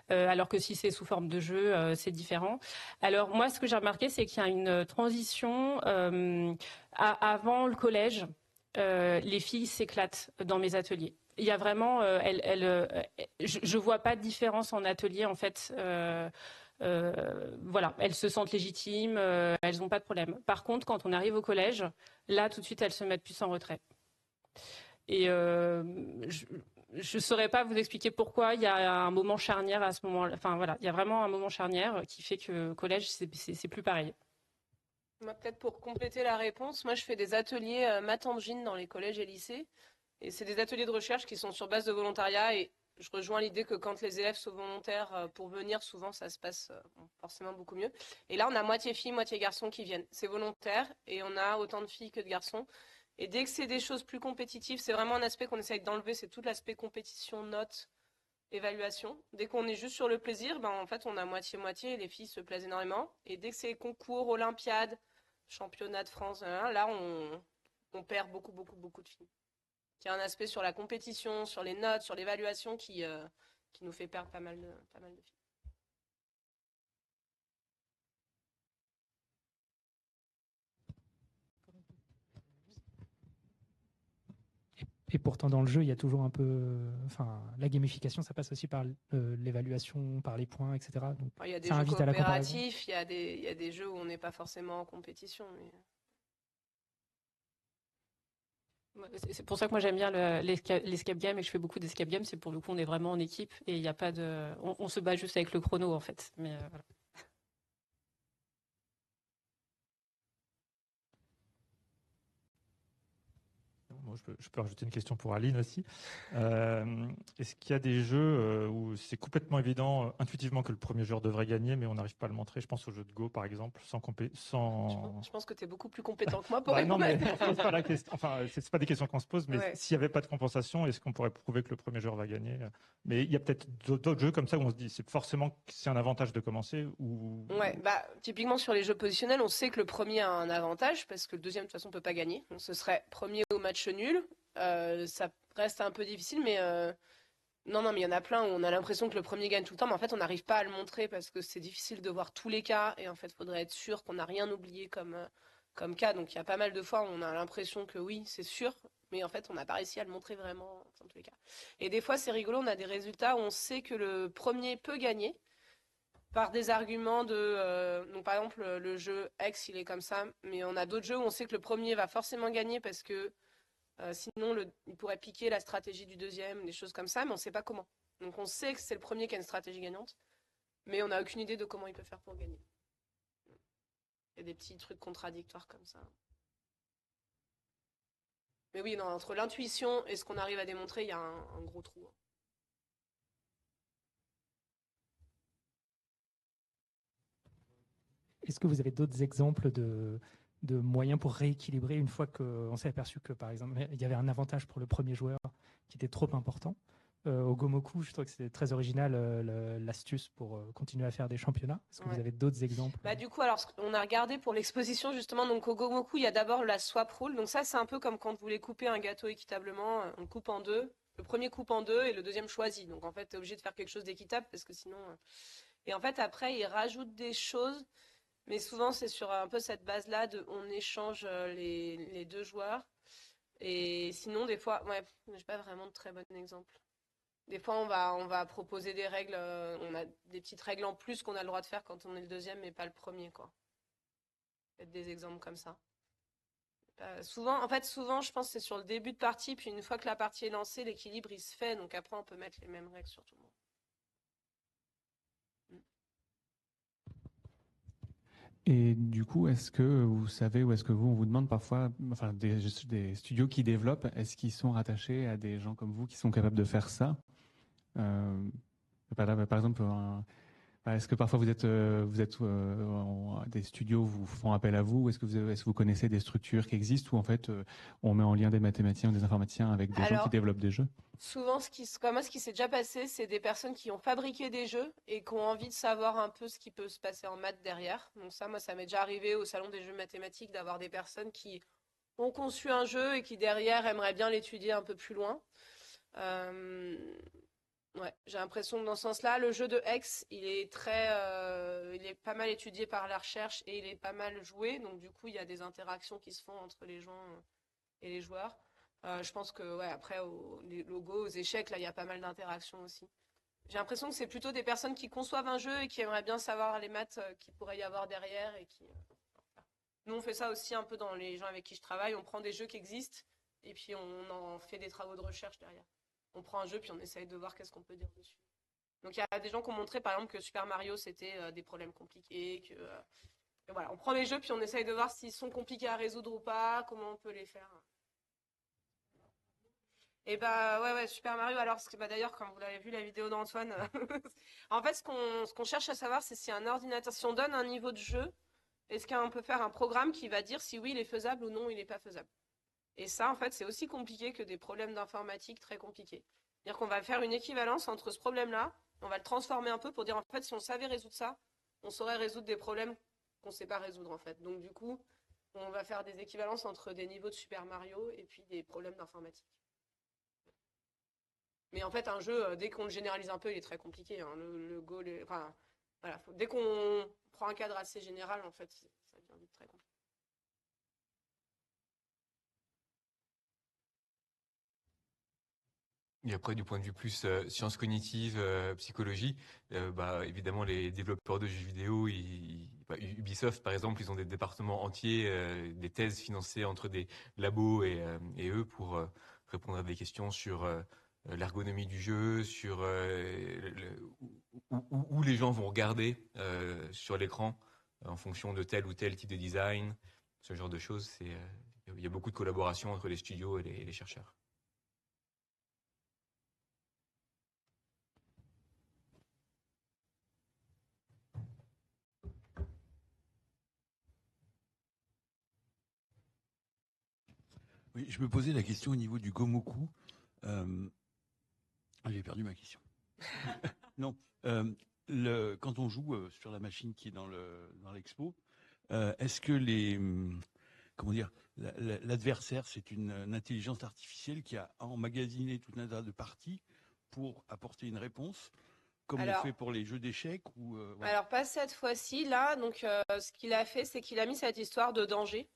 Alors que si c'est sous forme de jeu, c'est différent. Alors moi, ce que j'ai remarqué, c'est qu'il y a une transition avant le collège. Les filles s'éclatent dans mes ateliers. Il y a vraiment, je vois pas de différence en atelier en fait. Voilà, elles se sentent légitimes, elles n'ont pas de problème. Par contre, quand on arrive au collège, là, tout de suite, elles se mettent plus en retrait. Et je ne saurais pas vous expliquer pourquoi il y a un moment charnière à ce moment-là. Enfin, voilà, il y a vraiment un moment charnière qui fait que collège, c'est plus pareil. Moi, peut-être pour compléter la réponse, moi, je fais des ateliers maths engine dans les collèges et lycées. Et c'est des ateliers de recherche qui sont sur base de volontariat et je rejoins l'idée que quand les élèves sont volontaires pour venir, souvent ça se passe forcément beaucoup mieux. Et là, on a moitié filles, moitié garçons qui viennent. C'est volontaire et on a autant de filles que de garçons. Et dès que c'est des choses plus compétitives, c'est vraiment un aspect qu'on essaye d'enlever, c'est tout l'aspect compétition, notes, évaluation. Dès qu'on est juste sur le plaisir, ben, en fait, on a moitié-moitié et les filles se plaisent énormément. Et dès que c'est concours, olympiade, championnat de France, là, on perd beaucoup de filles. Il y a un aspect sur la compétition, sur les notes, sur l'évaluation qui nous fait perdre pas mal de filles. Et pourtant dans le jeu il y a toujours un peu, enfin la gamification ça passe aussi par l'évaluation, par les points, etc. Donc, il y a des jeux coopératifs, il y a des jeux où on n'est pas forcément en compétition. Mais... C'est pour ça que moi j'aime bien l'escape game et je fais beaucoup d'escape game. C'est pour le coup on est vraiment en équipe et il n'y a pas de, on se bat juste avec le chrono en fait. Mais voilà. je peux rajouter une question pour Aline aussi. Est-ce qu'il y a des jeux où c'est complètement évident, intuitivement, que le premier joueur devrait gagner, mais on n'arrive pas à le montrer? Je pense au jeu de Go, par exemple, sans... Je pense que tu es beaucoup plus compétent que moi pour Bah non, répondre. mais c'est pas la question. Enfin, c'est pas des questions qu'on se pose, mais Ouais. s'il n'y avait pas de compensation, est-ce qu'on pourrait prouver que le premier joueur va gagner? Mais il y a peut-être d'autres jeux comme ça où on se dit c'est forcément que c'est un avantage de commencer ou. Ouais, bah, typiquement sur les jeux positionnels, on sait que le premier a un avantage parce que le deuxième, de toute façon, peut pas gagner. Donc ce serait premier au match nul. Ça reste un peu difficile, mais non, mais il y en a plein où on a l'impression que le premier gagne tout le temps, mais en fait, on n'arrive pas à le montrer parce que c'est difficile de voir tous les cas et en fait, il faudrait être sûr qu'on n'a rien oublié comme cas. Donc il y a pas mal de fois où on a l'impression que oui, c'est sûr, mais en fait, on n'a pas réussi à le montrer vraiment dans tous les cas. Et des fois, c'est rigolo, on a des résultats où on sait que le premier peut gagner par des arguments donc par exemple le jeu X il est comme ça, mais on a d'autres jeux où on sait que le premier va forcément gagner parce que sinon il pourrait piquer la stratégie du deuxième, des choses comme ça, mais on sait pas comment. Donc on sait que c'est le premier qui a une stratégie gagnante, mais on n'a aucune idée de comment il peut faire pour gagner. Il y a des petits trucs contradictoires comme ça. Mais oui, non, entre l'intuition et ce qu'on arrive à démontrer, il y a un gros trou. Est-ce que vous avez d'autres exemples de moyens pour rééquilibrer une fois qu'on s'est aperçu que, par exemple, il y avait un avantage pour le premier joueur qui était trop important? Au Gomoku, je trouve que c'est très original l'astuce pour continuer à faire des championnats. Est-ce que vous avez d'autres exemples? Bah, du coup, alors, on a regardé pour l'exposition, justement, donc au Gomoku, il y a d'abord la swap rule. Donc ça, c'est un peu comme quand vous voulez couper un gâteau équitablement, on le coupe en deux. Le premier coupe en deux et le deuxième choisit. Donc en fait, tu es obligé de faire quelque chose d'équitable parce que sinon... Et en fait, après, ils rajoutent des choses, mais souvent, c'est sur un peu cette base-là de on échange les deux joueurs. Et sinon, des fois, ouais, j'ai pas vraiment de très bon exemple. Des fois, on va proposer des règles, on a des petites règles en plus qu'on a le droit de faire quand on est le deuxième, mais pas le premier, quoi. Peut-être des exemples comme ça. Souvent, je pense que c'est sur le début de partie, puis une fois que la partie est lancée, l'équilibre, il se fait, donc après, on peut mettre les mêmes règles sur tout le monde. Et du coup, est-ce que vous savez ou est-ce que on vous demande parfois, enfin des studios qui développent, est-ce qu'ils sont rattachés à des gens comme vous qui sont capables de faire ça? Par exemple, est-ce que parfois vous êtes des studios vous font appel à vous? Est-ce que vous connaissez des structures qui existent où en fait on met en lien des mathématiciens ou des informaticiens avec des gens qui développent des jeux? Souvent, ce qui s'est déjà passé, c'est des personnes qui ont fabriqué des jeux et qui ont envie de savoir un peu ce qui peut se passer en maths derrière. Donc ça, moi, ça m'est déjà arrivé au salon des jeux mathématiques d'avoir des personnes qui ont conçu un jeu et qui derrière aimeraient bien l'étudier un peu plus loin. Ouais, j'ai l'impression que dans ce sens-là, le jeu de Hex, il est pas mal étudié par la recherche et il est pas mal joué. Donc du coup, il y a des interactions qui se font entre les gens et les joueurs. Je pense que ouais, après les logos, aux échecs, là, il y a pas mal d'interactions aussi. J'ai l'impression que c'est plutôt des personnes qui conçoivent un jeu et qui aimeraient bien savoir les maths qu'il pourrait y avoir derrière et qui. Nous, on fait ça aussi un peu dans les gens avec qui je travaille. On prend des jeux qui existent et puis on en fait des travaux de recherche derrière. On prend un jeu puis on essaye de voir qu'est-ce qu'on peut dire dessus. Donc il y a des gens qui ont montré par exemple que Super Mario c'était des problèmes compliqués, et voilà, on prend les jeux puis on essaye de voir s'ils sont compliqués à résoudre ou pas, comment on peut les faire. Et bah ouais, Super Mario, alors d'ailleurs quand vous l'avez vu la vidéo d'Antoine, en fait ce qu'on cherche à savoir c'est si un ordinateur, si on donne un niveau de jeu, est-ce qu'on peut faire un programme qui va dire si oui il est faisable ou non il n'est pas faisable. Et ça en fait c'est aussi compliqué que des problèmes d'informatique très compliqués. C'est-à-dire qu'on va faire une équivalence entre ce problème-là, on va le transformer un peu pour dire en fait si on savait résoudre ça, on saurait résoudre des problèmes qu'on ne sait pas résoudre en fait. Donc du coup, on va faire des équivalences entre des niveaux de Super Mario et puis des problèmes d'informatique. Mais en fait, un jeu, dès qu'on le généralise un peu, il est très compliqué. Hein. Le Go, enfin, voilà, dès qu'on prend un cadre assez général, en fait, ça devient vite très compliqué. Et après, du point de vue plus sciences cognitives, psychologie, évidemment, les développeurs de jeux vidéo, Ubisoft, par exemple, ils ont des départements entiers, des thèses financées entre des labos et eux pour répondre à des questions sur l'ergonomie du jeu, sur où les gens vont regarder sur l'écran en fonction de tel ou tel type de design, ce genre de choses. C'est Il y a beaucoup de collaboration entre les studios et les chercheurs. Oui, je me posais la question au niveau du Gomoku. J'ai perdu ma question. Non, quand on joue sur la machine qui est dans l'expo, est-ce que comment dire, l'adversaire, c'est une intelligence artificielle qui a emmagasiné tout un tas de parties pour apporter une réponse, comme on fait pour les jeux d'échecs ou voilà. Alors pas cette fois-ci, là. Donc ce qu'il a fait, c'est qu'il a mis cette histoire de danger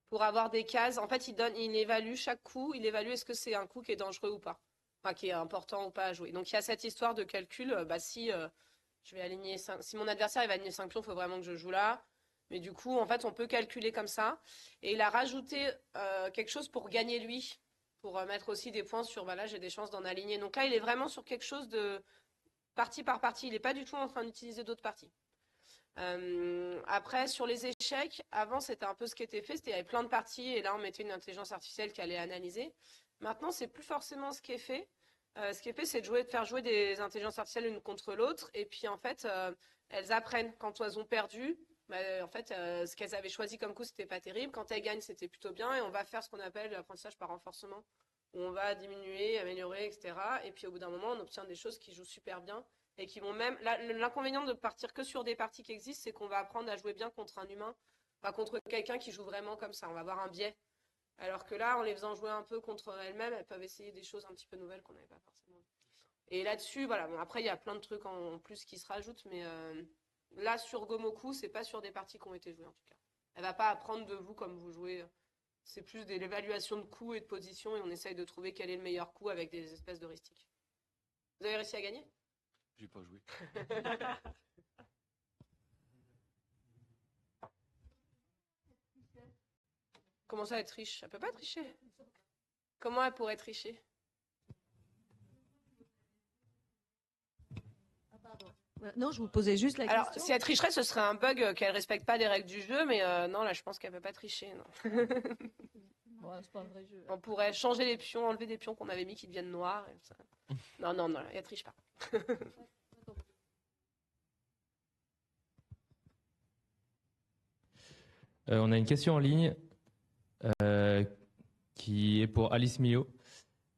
pour avoir des cases. En fait, il évalue chaque coup, il évalue est-ce que c'est un coup qui est dangereux ou pas, enfin qui est important ou pas à jouer. Donc il y a cette histoire de calcul. Si je vais aligner si mon adversaire il va aligner 5 pions, il faut vraiment que je joue là. Mais du coup, en fait, on peut calculer comme ça. Et il a rajouté quelque chose pour gagner lui, pour mettre aussi des points sur, là, j'ai des chances d'en aligner. Donc là, il est vraiment sur quelque chose de partie par partie. Il n'est pas du tout en train d'utiliser d'autres parties. Après, sur les échecs, avant, c'était un peu ce qui était fait. Il y avait plein de parties et là, on mettait une intelligence artificielle qui allait analyser. Maintenant, c'est plus forcément ce qui est fait. Ce qui est fait, c'est de faire jouer des intelligences artificielles l'une contre l'autre. Et puis, en fait, elles apprennent. Quand elles ont perdu, en fait, ce qu'elles avaient choisi comme coup, c'était pas terrible. Quand elles gagnent, c'était plutôt bien. Et on va faire ce qu'on appelle l'apprentissage par renforcement, où on va diminuer, améliorer, etc. Et puis, au bout d'un moment, on obtient des choses qui jouent super bien et qui vont même. L'inconvénient de partir que sur des parties qui existent, c'est qu'on va apprendre à jouer bien contre un humain, pas contre quelqu'un qui joue vraiment comme ça. On va avoir un biais. Alors que là, en les faisant jouer un peu contre elles-mêmes, elles peuvent essayer des choses un petit peu nouvelles qu'on n'avait pas forcément. Et là-dessus, voilà. Bon, après, il y a plein de trucs en plus qui se rajoutent, mais là, sur Gomoku, c'est pas sur des parties qui ont été jouées en tout cas. Elle va pas apprendre de vous comme vous jouez. C'est plus de l'évaluation de coups et de position, et on essaye de trouver quel est le meilleur coup avec des espèces d'heuristiques. Vous avez réussi à gagner? J'ai pas joué. Comment ça, elle triche? Elle peut pas tricher. Comment elle pourrait tricher? Non, je vous posais juste la Alors, question. si elle tricherait, ce serait un bug qu'elle respecte pas les règles du jeu, mais non, là, je pense qu'elle peut pas tricher. Non. Bon, c'est pas un vrai jeu. On pourrait changer les pions, enlever des pions qu'on avait mis qui deviennent noirs. Et ça. Non, non, non, elle triche pas. On a une question en ligne qui est pour Alice Mio.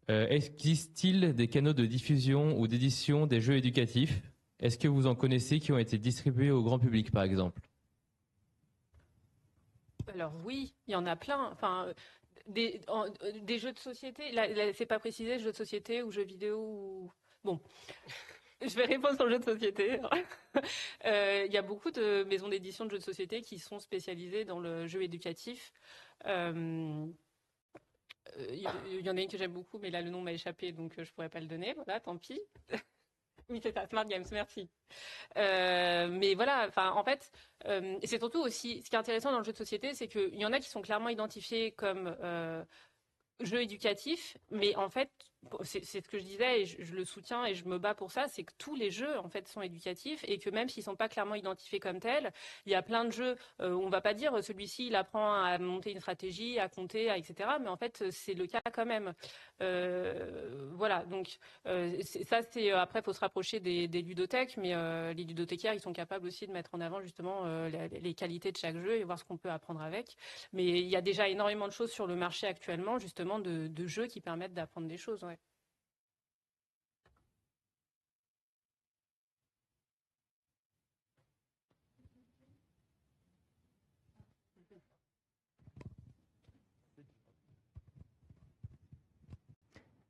Existe-t-il des canaux de diffusion ou d'édition des jeux éducatifs? Est-ce que vous en connaissez qui ont été distribués au grand public, par exemple? Alors oui, il y en a plein. Enfin, des jeux de société. Là, c'est pas précisé, jeux de société ou jeux vidéo ou... Bon, je vais répondre sur le jeu de société. Il y a beaucoup de maisons d'édition de jeux de société qui sont spécialisées dans le jeu éducatif. Il y en a une que j'aime beaucoup, mais là le nom m'a échappé, donc je pourrais pas le donner. Voilà, tant pis. Oui, c'est ça, Smart Games, merci. Mais voilà, enfin, en fait, c'est surtout aussi, ce qui est intéressant dans le jeu de société, c'est qu'il y en a qui sont clairement identifiés comme jeux éducatifs, mais en fait, c'est ce que je disais et je le soutiens et je me bats pour ça, c'est que tous les jeux en fait sont éducatifs et que même s'ils sont pas clairement identifiés comme tels, il y a plein de jeux où on va pas dire celui-ci il apprend à monter une stratégie, à compter, etc. Mais en fait c'est le cas quand même. Voilà, donc ça c'est après faut se rapprocher des ludothèques, mais les ludothécaires ils sont capables aussi de mettre en avant justement les qualités de chaque jeu et voir ce qu'on peut apprendre avec. Mais il y a déjà énormément de choses sur le marché actuellement justement de jeux qui permettent d'apprendre des choses. Ouais.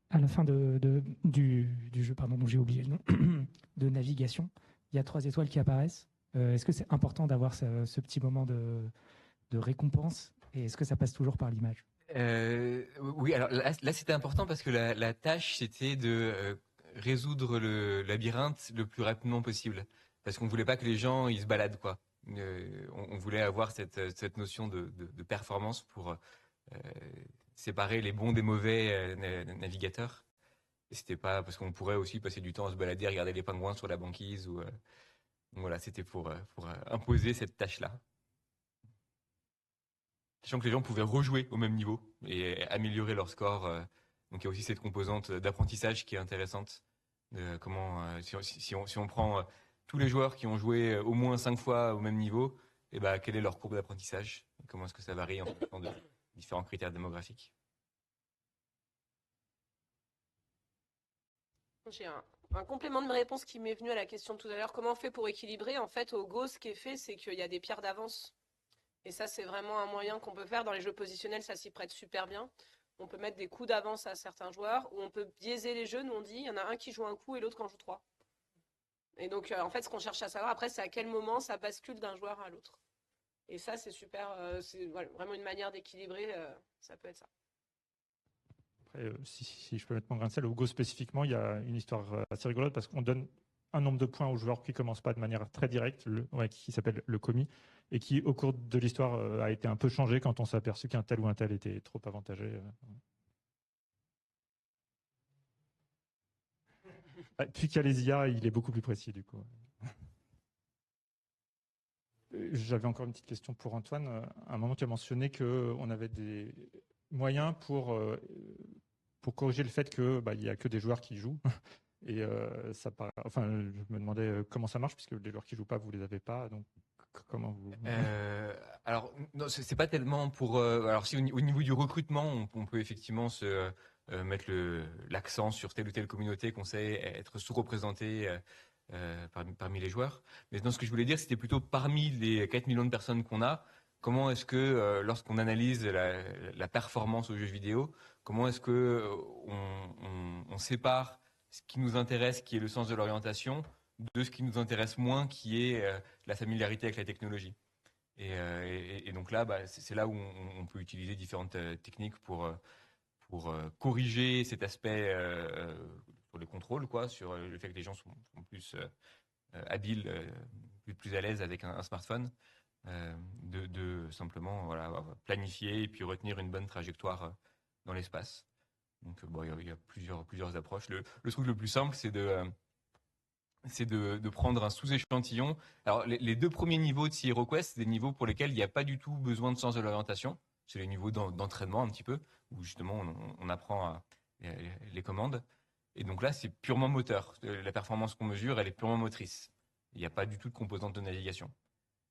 À la fin du jeu, pardon, dont j'ai oublié le nom, de navigation, il y a 3 étoiles qui apparaissent. Est-ce que c'est important d'avoir ce petit moment de récompense et est-ce que ça passe toujours par l'image? Oui, alors là c'était important parce que la tâche c'était de résoudre le labyrinthe le plus rapidement possible. Parce qu'on ne voulait pas que les gens ils se baladent, quoi. On voulait avoir cette notion de performance pour séparer les bons des mauvais navigateurs. Et c'était pas parce qu'on pourrait aussi passer du temps à se balader, regarder les pingouins sur la banquise ou voilà, c'était pour imposer cette tâche-là. sachant que les gens pouvaient rejouer au même niveau et améliorer leur score. Donc il y a aussi cette composante d'apprentissage qui est intéressante. Si on prend tous les joueurs qui ont joué au moins 5 fois au même niveau, et ben, quelle est leur courbe d'apprentissage? Comment est-ce que ça varie en fonction de différents critères démographiques? J'ai un complément de réponse qui m'est venu à la question de tout à l'heure. Comment on fait pour équilibrer? En fait, au Go, ce qui est fait, c'est qu'il y a des pierres d'avance. Et ça, c'est vraiment un moyen qu'on peut faire. Dans les jeux positionnels, ça s'y prête super bien. On peut mettre des coups d'avance à certains joueurs, ou on peut biaiser les jeux. Nous, on dit, il y en a un qui joue un coup et l'autre qui en joue 3. Et donc, en fait, ce qu'on cherche à savoir après, c'est à quel moment ça bascule d'un joueur à l'autre. Et ça, c'est super. C'est vraiment une manière d'équilibrer. Ça peut être ça. Après, si je peux mettre mon grain de sel, au Go spécifiquement, il y a une histoire assez rigolote parce qu'on donne un nombre de points aux joueurs qui ne commencent pas de manière très directe, qui s'appelle le commis, et qui, au cours de l'histoire, a été un peu changé quand on s'est aperçu qu'un tel ou un tel était trop avantagé. Depuis qu'il y a les IA, il est beaucoup plus précis, du coup. J'avais encore une petite question pour Antoine. À un moment, tu as mentionné qu'on avait des moyens pour corriger le fait qu'il n'y a que des joueurs qui jouent. Et je me demandais comment ça marche, puisque les joueurs qui jouent pas, vous les avez pas. Donc, comment vous... Alors, non, c'est pas tellement pour. Alors, si au niveau du recrutement, on peut effectivement mettre l'accent sur telle ou telle communauté qu'on sait être sous-représentée parmi les joueurs. Mais non, ce que je voulais dire, c'était plutôt parmi les 4 millions de personnes qu'on a, comment est-ce que, lorsqu'on analyse la performance aux jeux vidéo, comment est-ce que on sépare ce qui nous intéresse, qui est le sens de l'orientation, de ce qui nous intéresse moins, qui est la familiarité avec la technologie. Et donc là, c'est là où on peut utiliser différentes techniques pour corriger cet aspect sur les contrôles, sur le fait que les gens sont plus habiles, plus à l'aise avec un smartphone, de simplement planifier et puis retenir une bonne trajectoire dans l'espace. Donc il y a plusieurs approches. Le truc le plus simple, c'est de prendre un sous-échantillon. Alors les 2 premiers niveaux de HeroQuest, c'est des niveaux pour lesquels il n'y a pas du tout besoin de sens de l'orientation. C'est les niveaux d'entraînement un petit peu, où justement on apprend les commandes. Et donc là, c'est purement moteur. La performance qu'on mesure, elle est purement motrice. Il n'y a pas du tout de composante de navigation.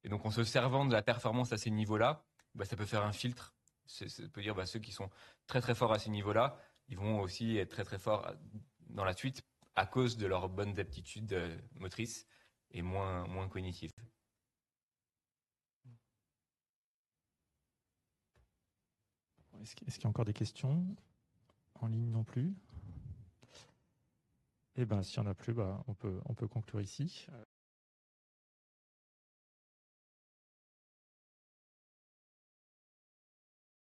Et donc en se servant de la performance à ces niveaux-là, ça peut faire un filtre. Ça peut dire ceux qui sont très très forts à ces niveaux-là, ils vont aussi être très très forts dans la suite à cause de leurs bonnes aptitudes motrices et moins cognitives. Est-ce qu'il y a encore des questions en ligne non plus? Eh bien, s'il n'y en a plus, on peut conclure ici.